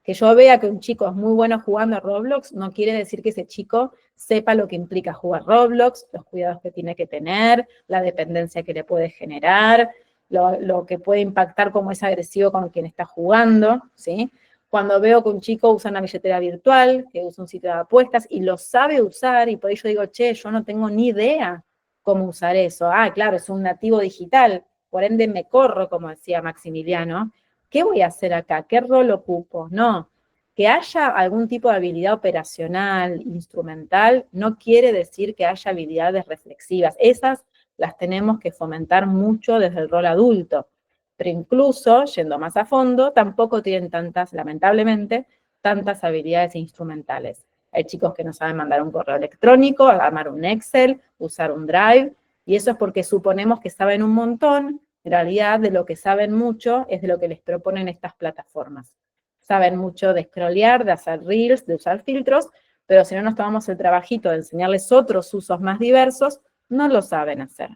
Que yo vea que un chico es muy bueno jugando a Roblox no quiere decir que ese chico sepa lo que implica jugar Roblox, los cuidados que tiene que tener, la dependencia que le puede generar, lo que puede impactar cómo es agresivo con quien está jugando, ¿sí? Cuando veo que un chico usa una billetera virtual, que usa un sitio de apuestas y lo sabe usar, y por ello digo, che, yo no tengo ni idea cómo usar eso. Ah, claro, es un nativo digital, por ende me corro, como decía Maximiliano. ¿Qué voy a hacer acá? ¿Qué rol ocupo? No, que haya algún tipo de habilidad operacional, instrumental, no quiere decir que haya habilidades reflexivas. Esas las tenemos que fomentar mucho desde el rol adulto. Pero incluso, yendo más a fondo, tampoco tienen tantas, lamentablemente, tantas habilidades instrumentales. Hay chicos que no saben mandar un correo electrónico, armar un Excel, usar un Drive, y eso es porque suponemos que saben un montón. En realidad, de lo que saben mucho es de lo que les proponen estas plataformas. Saben mucho de scrollear, de hacer reels, de usar filtros, pero si no nos tomamos el trabajito de enseñarles otros usos más diversos, no lo saben hacer.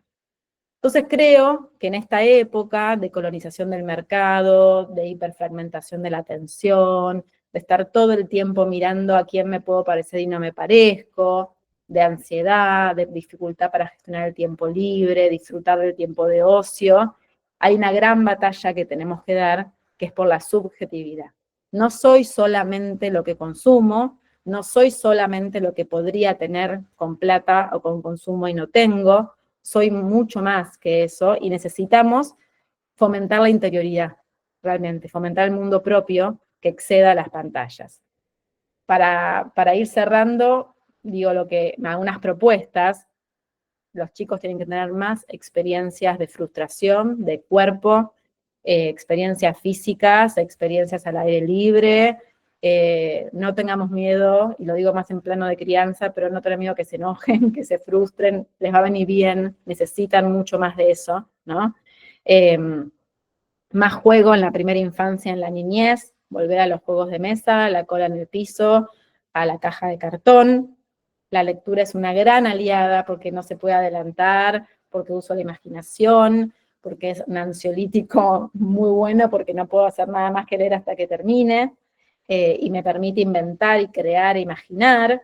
Entonces creo que en esta época de colonización del mercado, de hiperfragmentación de la atención, de estar todo el tiempo mirando a quién me puedo parecer y no me parezco, de ansiedad, de dificultad para gestionar el tiempo libre, disfrutar del tiempo de ocio, hay una gran batalla que tenemos que dar, que es por la subjetividad. No soy solamente lo que consumo, no soy solamente lo que podría tener con plata o con consumo y no tengo, soy mucho más que eso y necesitamos fomentar la interioridad, realmente, fomentar el mundo propio que exceda las pantallas. Para ir cerrando, digo algunas propuestas. Los chicos tienen que tener más experiencias de frustración, de cuerpo, experiencias físicas, experiencias al aire libre. No tengamos miedo, y lo digo más en plano de crianza, pero no tener miedo que se enojen, que se frustren, les va a venir bien, necesitan mucho más de eso, ¿no? Más juego en la primera infancia, en la niñez, volver a los juegos de mesa, la cola en el piso, a la caja de cartón. La lectura es una gran aliada porque no se puede adelantar, porque uso la imaginación, porque es un ansiolítico muy bueno, porque no puedo hacer nada más que leer hasta que termine, y me permite inventar y crear e imaginar.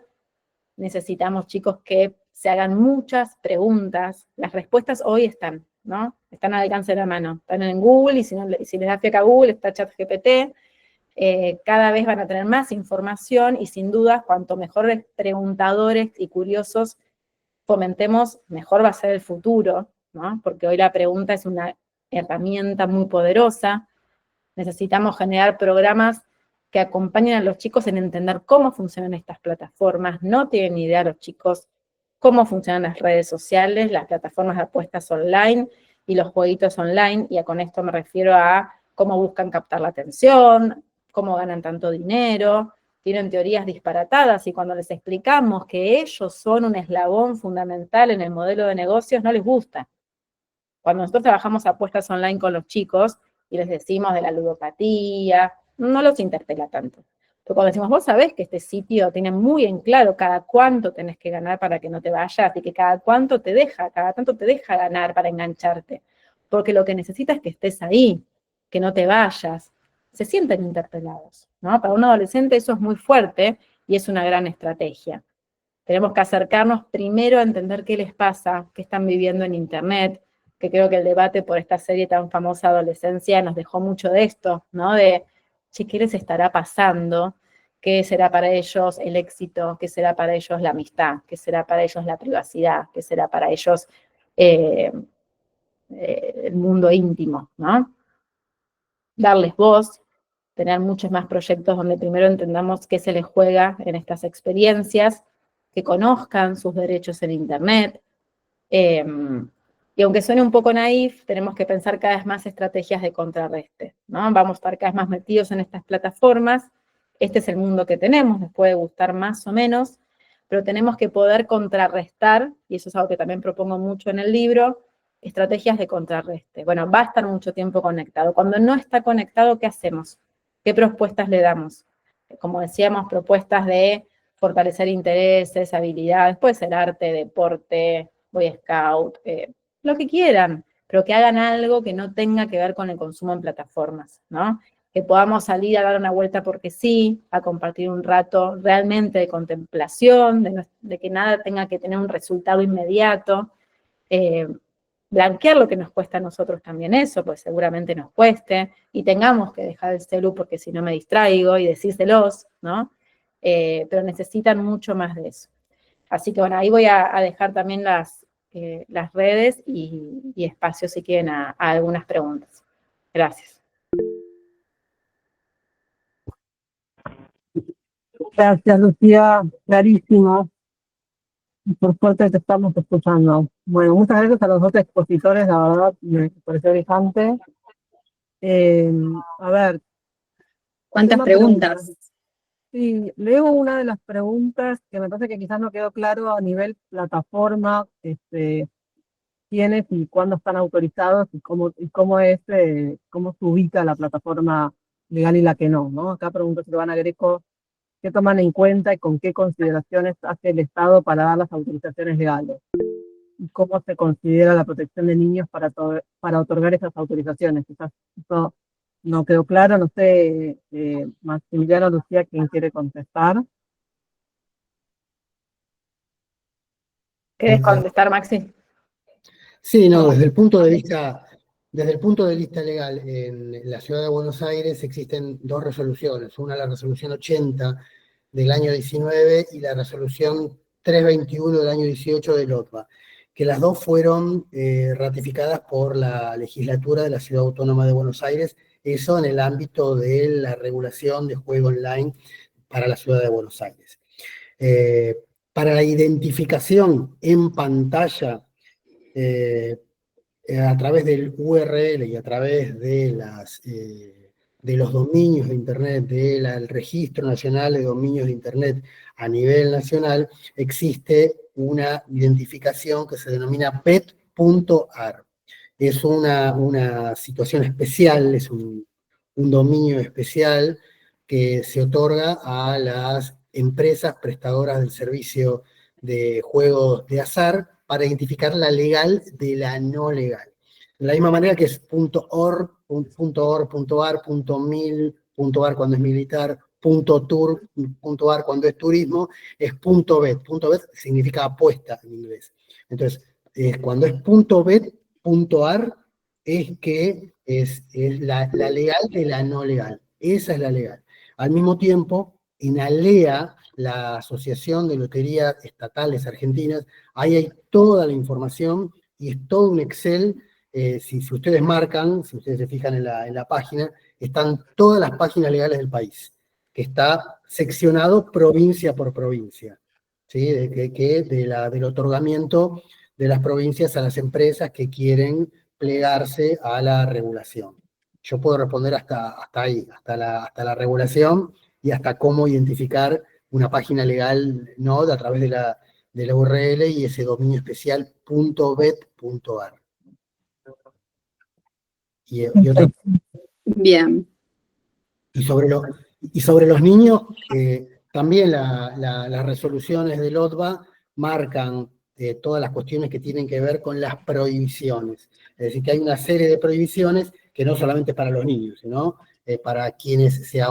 Necesitamos chicos que se hagan muchas preguntas. Las respuestas hoy están, ¿no? Están al alcance de la mano. Están en Google, y si les da fiaca a Google, está ChatGPT. Cada vez van a tener más información, y sin duda, cuanto mejores preguntadores y curiosos fomentemos, mejor va a ser el futuro, ¿no? Porque hoy la pregunta es una herramienta muy poderosa. Necesitamos generar programas que acompañen a los chicos en entender cómo funcionan estas plataformas. No tienen idea los chicos cómo funcionan las redes sociales, las plataformas de apuestas online y los jueguitos online, y con esto me refiero a cómo buscan captar la atención, cómo ganan tanto dinero, tienen teorías disparatadas, y cuando les explicamos que ellos son un eslabón fundamental en el modelo de negocios, no les gusta. Cuando nosotros trabajamos apuestas online con los chicos y les decimos de la ludopatía, no los interpela tanto. Pero cuando decimos, vos sabés que este sitio tiene muy en claro cada cuánto tenés que ganar para que no te vayas, y que cada tanto te deja ganar para engancharte, porque lo que necesitas es que estés ahí, que no te vayas, se sienten interpelados, ¿no? Para un adolescente eso es muy fuerte y es una gran estrategia. Tenemos que acercarnos primero a entender qué les pasa, qué están viviendo en Internet, que creo que el debate por esta serie tan famosa Adolescencia nos dejó mucho de esto, ¿no? De, che, ¿qué les estará pasando? ¿Qué será para ellos el éxito? ¿Qué será para ellos la amistad? ¿Qué será para ellos la privacidad? ¿Qué será para ellos el mundo íntimo, ¿no? Darles voz, tener muchos más proyectos donde primero entendamos qué se les juega en estas experiencias, que conozcan sus derechos en Internet. Y aunque suene un poco naif, tenemos que pensar cada vez más estrategias de contrarreste, ¿no? Vamos a estar cada vez más metidos en estas plataformas. Este es el mundo que tenemos, nos puede gustar más o menos, pero tenemos que poder contrarrestar, y eso es algo que también propongo mucho en el libro, estrategias de contrarreste. Bueno, va a estar mucho tiempo conectado. Cuando no está conectado, ¿qué hacemos? ¿Qué propuestas le damos? Como decíamos, propuestas de fortalecer intereses, habilidades, puede ser arte, deporte, Boy Scout, lo que quieran, pero que hagan algo que no tenga que ver con el consumo en plataformas, ¿no? Que podamos salir a dar una vuelta porque sí, a compartir un rato realmente de contemplación, de que nada tenga que tener un resultado inmediato, blanquear lo que nos cuesta a nosotros también eso, pues seguramente nos cueste, y tengamos que dejar el celu porque si no me distraigo y decírselos, ¿no? Pero necesitan mucho más de eso. Así que bueno, ahí voy a dejar también las redes y espacios si quieren a algunas preguntas. Gracias. Gracias, Lucía, clarísimo. Por suerte te estamos escuchando. Bueno, muchas gracias a los dos expositores, la verdad, me pareció brillante. A ver. ¿Cuántas preguntas? Sí, leo una de las preguntas que me parece que quizás no quedó claro a nivel plataforma, quiénes y cuándo están autorizados y cómo se ubica la plataforma legal y la que no, ¿no? Acá pregunto Silvana Greco, ¿qué toman en cuenta y con qué consideraciones hace el Estado para dar las autorizaciones legales? ¿Y cómo se considera la protección de niños para otorgar esas autorizaciones? Quizás eso no quedó claro, no sé, Maximiliano, Lucía, ¿quién quiere contestar? ¿Querés contestar, Maxi? Sí, no, desde el punto de vista legal, en la ciudad de Buenos Aires existen dos resoluciones, una la resolución 80 del año 19 y la resolución 321 del año 18 del OTBA, que las dos fueron ratificadas por la legislatura de la Ciudad Autónoma de Buenos Aires, eso en el ámbito de la regulación de juego online para la Ciudad de Buenos Aires. Para la identificación en pantalla, a través del URL y a través de los dominios de Internet, del Registro Nacional de Dominios de Internet a nivel nacional, existe una identificación que se denomina pet.ar. Es una situación especial, es un dominio especial que se otorga a las empresas prestadoras del servicio de juegos de azar para identificar la legal de la no legal. De la misma manera que es .org, .ar, .mil, .ar cuando es militar, .tour, .ar cuando es turismo, es .bet. .bet significa apuesta en inglés. Entonces, cuando es .bet.ar es que es la legal de la no legal. Esa es la legal. Al mismo tiempo, en ALEA, la Asociación de Loterías Estatales Argentinas, ahí hay toda la información y es todo un Excel. Si ustedes marcan, si ustedes se fijan en la página, están todas las páginas legales del país, que está seccionado provincia por provincia, ¿sí? Del otorgamiento de las provincias a las empresas que quieren plegarse a la regulación. Yo puedo responder hasta ahí, hasta la regulación y hasta cómo identificar una página legal, ¿no?, a través de la URL y ese dominio especial .bet.ar. Y otra. Bien. Y sobre los niños, también las resoluciones del OTBA marcan todas las cuestiones que tienen que ver con las prohibiciones. Es decir, que hay una serie de prohibiciones que no solamente para los niños, sino para quienes se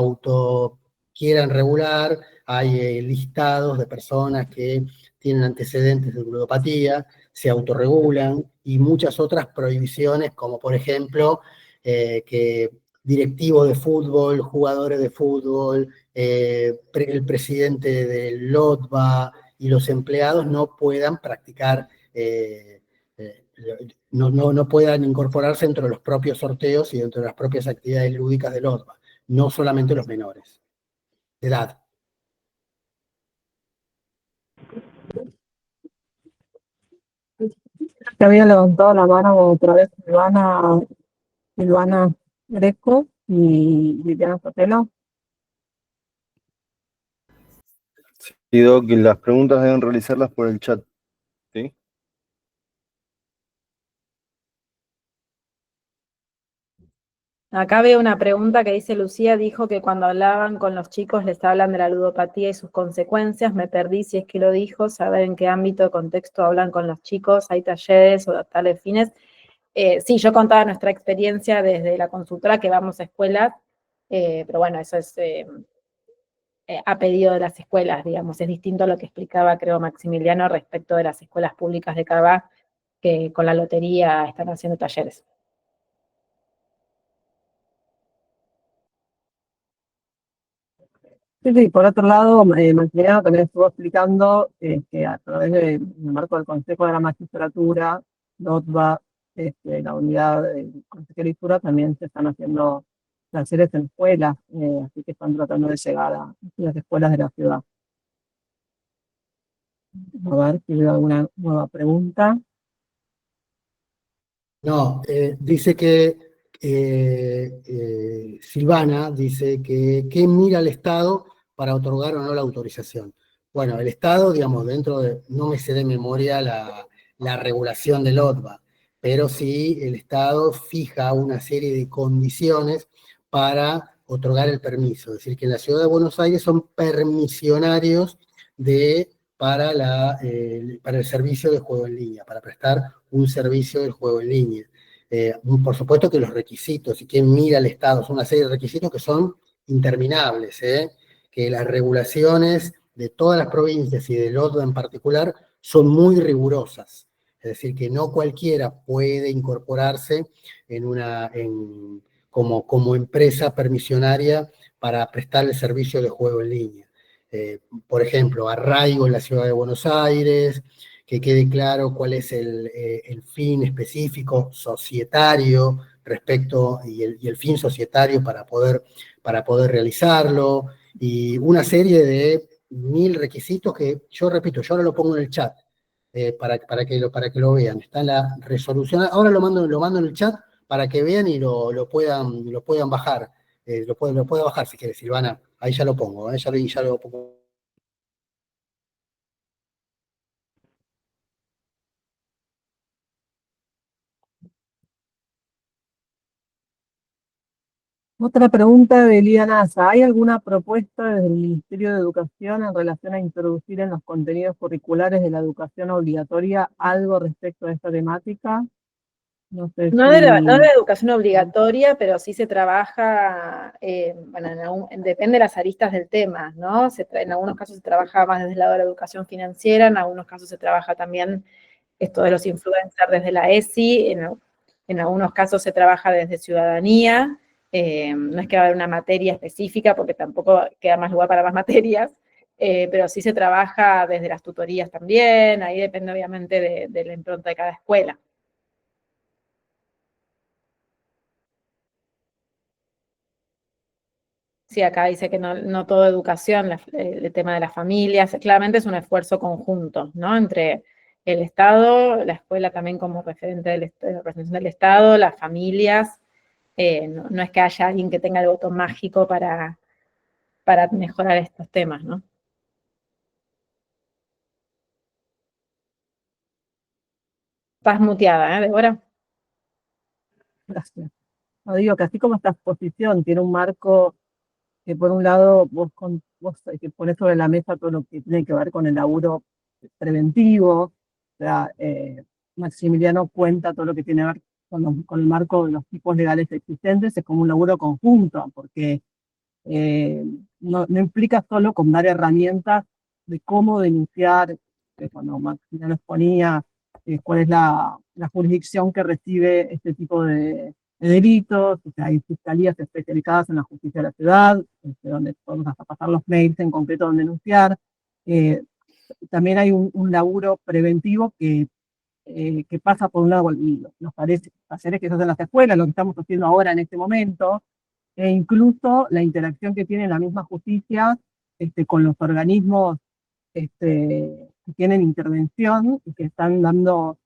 quieran regular. Hay listados de personas que tienen antecedentes de ludopatía, se autorregulan, y muchas otras prohibiciones, como por ejemplo, que directivos de fútbol, jugadores de fútbol, el presidente del LOTBA y los empleados no puedan practicar, no puedan incorporarse dentro de los propios sorteos y dentro de las propias actividades lúdicas del LOTBA, no solamente los menores de edad. Que había levantado la mano otra vez Silvana Greco y Viviana Sotelo. Y Doc, que las preguntas deben realizarlas por el chat, ¿sí? Acá veo una pregunta que dice: Lucía dijo que cuando hablaban con los chicos les hablan de la ludopatía y sus consecuencias. Me perdí si es que lo dijo, saber en qué ámbito de contexto hablan con los chicos, hay talleres o tales fines. Sí, yo contaba nuestra experiencia desde la consultora, que vamos a escuelas, pero bueno, eso es a pedido de las escuelas, digamos. Es distinto a lo que explicaba, creo, Maximiliano respecto de las escuelas públicas de Cava, que con la lotería están haciendo talleres. Sí, sí, por otro lado, Maximiliano también estuvo explicando que a través del marco del Consejo de la Magistratura, DOTBA, la unidad de consejeritura, también se están haciendo talleres en escuelas, así que están tratando de llegar a las escuelas de la ciudad. A ver si veo alguna nueva pregunta. No, dice que Silvana dice que ¿qué mira el Estado para otorgar o no la autorización? Bueno, el Estado, digamos, dentro de, no me sé de memoria la regulación del OTBA, pero sí el Estado fija una serie de condiciones para otorgar el permiso. Es decir, que en la Ciudad de Buenos Aires son permisionarios para el servicio de juego en línea, para prestar un servicio del juego en línea. Por supuesto que los requisitos, y quien mira al Estado, son una serie de requisitos que son interminables, que las regulaciones de todas las provincias y del OTBA en particular son muy rigurosas. Es decir, que no cualquiera puede incorporarse como empresa permisionaria para prestar el servicio de juego en línea. Por ejemplo, arraigo en la Ciudad de Buenos Aires, que quede claro cuál es el fin específico societario respecto, y el fin societario para poder realizarlo, y una serie de 1000 requisitos que yo repito, yo ahora lo pongo en el chat, para que lo vean. Está en la resolución, ahora lo mando en el chat para que vean y lo puedan bajar. Lo puede bajar si quieres, Silvana. Ahí ya lo pongo, ya lo pongo. Otra pregunta de Elía Nasa. ¿Hay alguna propuesta desde el Ministerio de Educación en relación a introducir en los contenidos curriculares de la educación obligatoria algo respecto a esta temática? No sé No de si... la educación obligatoria, pero sí se trabaja, bueno, depende de las aristas del tema, ¿no? En algunos casos se trabaja más desde el lado de la educación financiera, en algunos casos se trabaja también esto de los influencers desde la ESI, en algunos casos se trabaja desde ciudadanía, no es que va a haber una materia específica, porque tampoco queda más lugar para más materias, pero sí se trabaja desde las tutorías también, ahí depende obviamente de la impronta de cada escuela. Sí, acá dice que no toda educación, el tema de las familias, claramente es un esfuerzo conjunto, ¿no? Entre el Estado, la escuela también como referente de representación del Estado, las familias, no es que haya alguien que tenga el botón mágico para mejorar estos temas, ¿no? Estás muteada, ¿eh, Débora? Gracias. No, digo que así como esta exposición tiene un marco que por un lado vos que pones sobre la mesa todo lo que tiene que ver con el laburo preventivo, o sea, Maximiliano cuenta todo lo que tiene que ver con el marco de los tipos legales existentes, es como un laburo conjunto, porque no implica solo con dar herramientas de cómo denunciar, que cuando Maximiliano exponía cuál es la jurisdicción que recibe este tipo de delitos, o sea, hay fiscalías especializadas en la justicia de la ciudad, donde podemos hasta pasar los mails en concreto donde denunciar. Eh, También hay un laburo preventivo que pasa por un lado los talleres que se hacen en las escuelas, lo que estamos haciendo ahora en este momento, e incluso la interacción que tiene la misma justicia con los organismos que tienen intervención y que están dando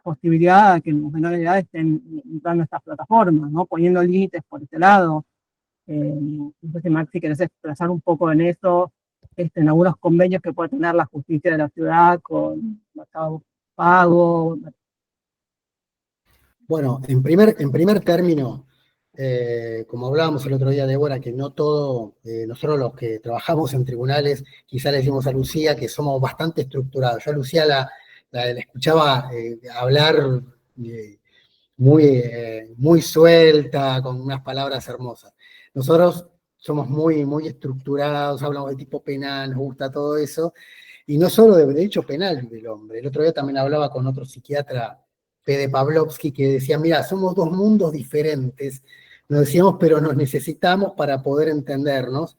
posibilidad a que los menores de edad estén entrando a estas plataformas, ¿no? Poniendo límites por ese lado. No sé si Maxi querés expresar un poco en eso, en algunos convenios que puede tener la justicia de la ciudad con Mercado Pago. Bueno, en primer término, como hablábamos el otro día, Débora, que no todo, nosotros los que trabajamos en tribunales, quizá le decimos a Lucía que somos bastante estructurados. Yo a Lucía la escuchaba hablar muy suelta, con unas palabras hermosas. Nosotros somos muy estructurados, hablamos de tipo penal, nos gusta todo eso, y no solo de derecho penal del hombre. El otro día también hablaba con otro psiquiatra, Fede Pavlovsky, que decía, mira, somos dos mundos diferentes, nos decíamos, pero nos necesitamos para poder entendernos,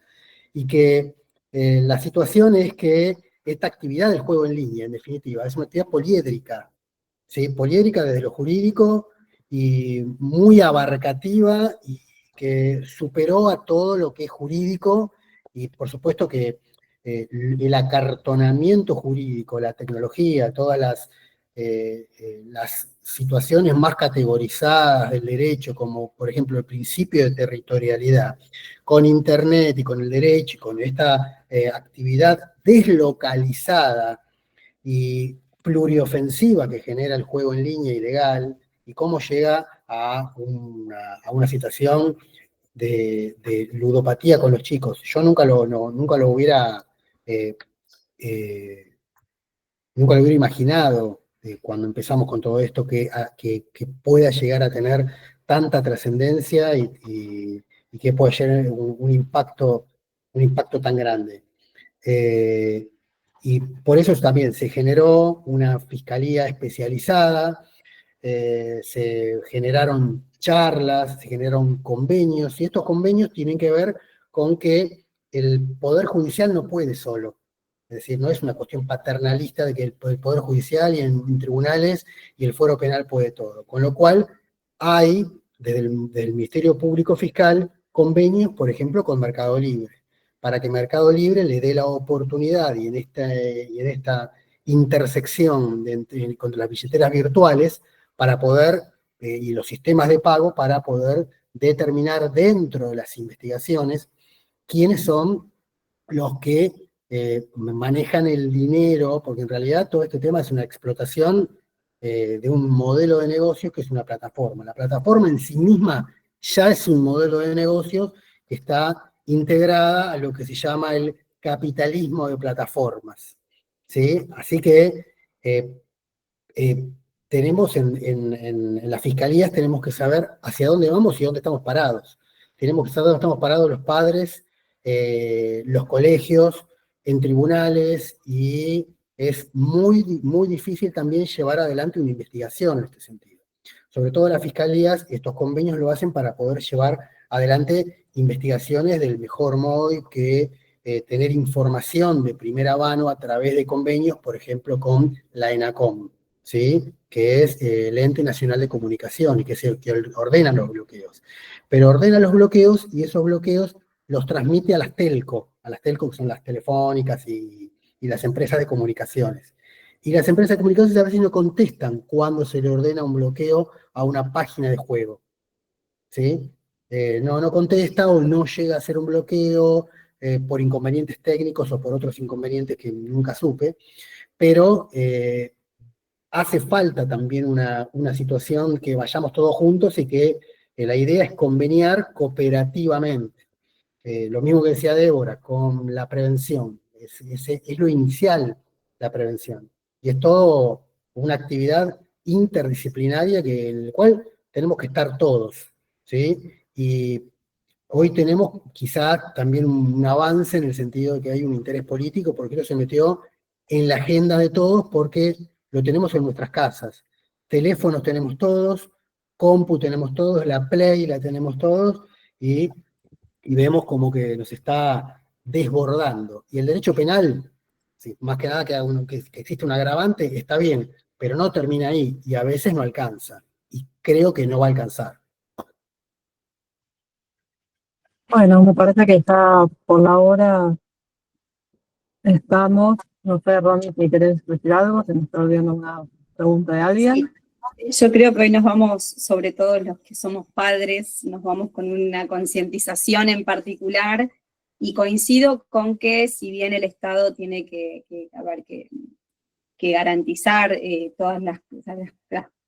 y que la situación es que esta actividad del juego en línea, en definitiva, es una actividad poliédrica, ¿sí? Poliédrica desde lo jurídico y muy abarcativa y que superó a todo lo que es jurídico y por supuesto que el acartonamiento jurídico, la tecnología, todas las situaciones más categorizadas del derecho, como por ejemplo el principio de territorialidad, con Internet y con el derecho y con esta actividad deslocalizada y pluriofensiva que genera el juego en línea ilegal y cómo llega a una situación de ludopatía con los chicos. Yo nunca lo hubiera imaginado cuando empezamos con todo esto que pueda llegar a tener tanta trascendencia y que pueda llegar un impacto tan grande. Y por eso también se generó una fiscalía especializada, se generaron charlas, se generaron convenios, y estos convenios tienen que ver con que el Poder Judicial no puede solo. Es decir, no es una cuestión paternalista de que el Poder Judicial y en tribunales y el fuero penal puede todo. Con lo cual hay, desde el Ministerio Público Fiscal, convenios, por ejemplo, con Mercado Libre, para que Mercado Libre le dé la oportunidad y en esta intersección con las billeteras virtuales para poder, y los sistemas de pago, para poder determinar dentro de las investigaciones quiénes son los que manejan el dinero, porque en realidad todo este tema es una explotación de un modelo de negocio que es una plataforma. La plataforma en sí misma ya es un modelo de negocio que está integrada a lo que se llama el capitalismo de plataformas, ¿sí? Así que tenemos en las fiscalías tenemos que saber hacia dónde vamos y dónde estamos parados. Tenemos que saber dónde estamos parados los padres, los colegios, en tribunales, y es muy difícil también llevar adelante una investigación en este sentido. Sobre todo las fiscalías, estos convenios lo hacen para poder llevar adelante investigaciones del mejor modo y que tener información de primera mano a través de convenios, por ejemplo, con la ENACOM, ¿sí? Que es el Ente Nacional de Comunicación y que es el que ordena los bloqueos. Pero ordena los bloqueos y esos bloqueos los transmite a las telco que son las telefónicas y las empresas de comunicaciones. Y las empresas de comunicaciones a veces no contestan cuando se le ordena un bloqueo a una página de juego, ¿sí? No contesta o no llega a hacer un bloqueo por inconvenientes técnicos o por otros inconvenientes que nunca supe, pero hace falta también una situación que vayamos todos juntos y que la idea es conveniar cooperativamente. Lo mismo que decía Débora, con la prevención. Es lo inicial, la prevención. Y es todo una actividad interdisciplinaria en la cual tenemos que estar todos, ¿sí? Y hoy tenemos quizá también un avance en el sentido de que hay un interés político, porque eso se metió en la agenda de todos, porque lo tenemos en nuestras casas. Teléfonos tenemos todos, compu tenemos todos, la Play la tenemos todos, y vemos como que nos está desbordando. Y el derecho penal, sí, más que nada que existe un agravante, está bien, pero no termina ahí, y a veces no alcanza. Y creo que no va a alcanzar. Bueno, me parece que está por la hora, estamos, no sé, Ronnie, si querés decir algo, se me está olvidando una pregunta de alguien. Sí. Yo creo que hoy nos vamos, sobre todo los que somos padres, nos vamos con una concientización en particular Y coincido con que si bien el Estado tiene que garantizar todas las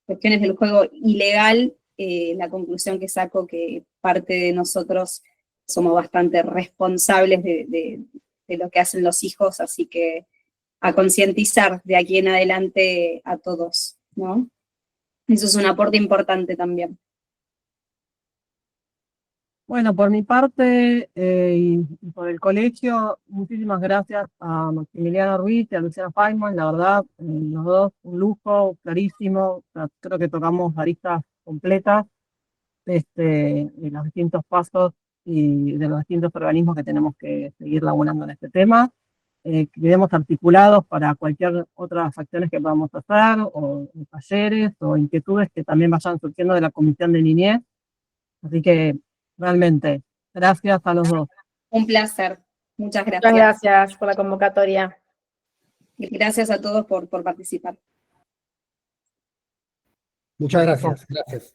cuestiones del juego ilegal, la conclusión que saco que parte de nosotros somos bastante responsables de lo que hacen los hijos, así que a concientizar de aquí en adelante a todos, ¿no? Eso es un aporte importante también. Bueno, por mi parte y por el colegio, muchísimas gracias a Maximiliano Ruiz y a Luciana Feynman, la verdad, los dos, un lujo, clarísimo, o sea, creo que tocamos aristas completas de los distintos pasos y de los distintos organismos que tenemos que seguir laburando en este tema. Quedemos articulados para cualquier otras acciones que podamos hacer, o talleres, o inquietudes que también vayan surgiendo de la Comisión de Niñez. Así que, realmente, gracias a los dos. Un placer. Muchas gracias. Muchas gracias por la convocatoria. Gracias a todos por participar. Muchas gracias. Gracias.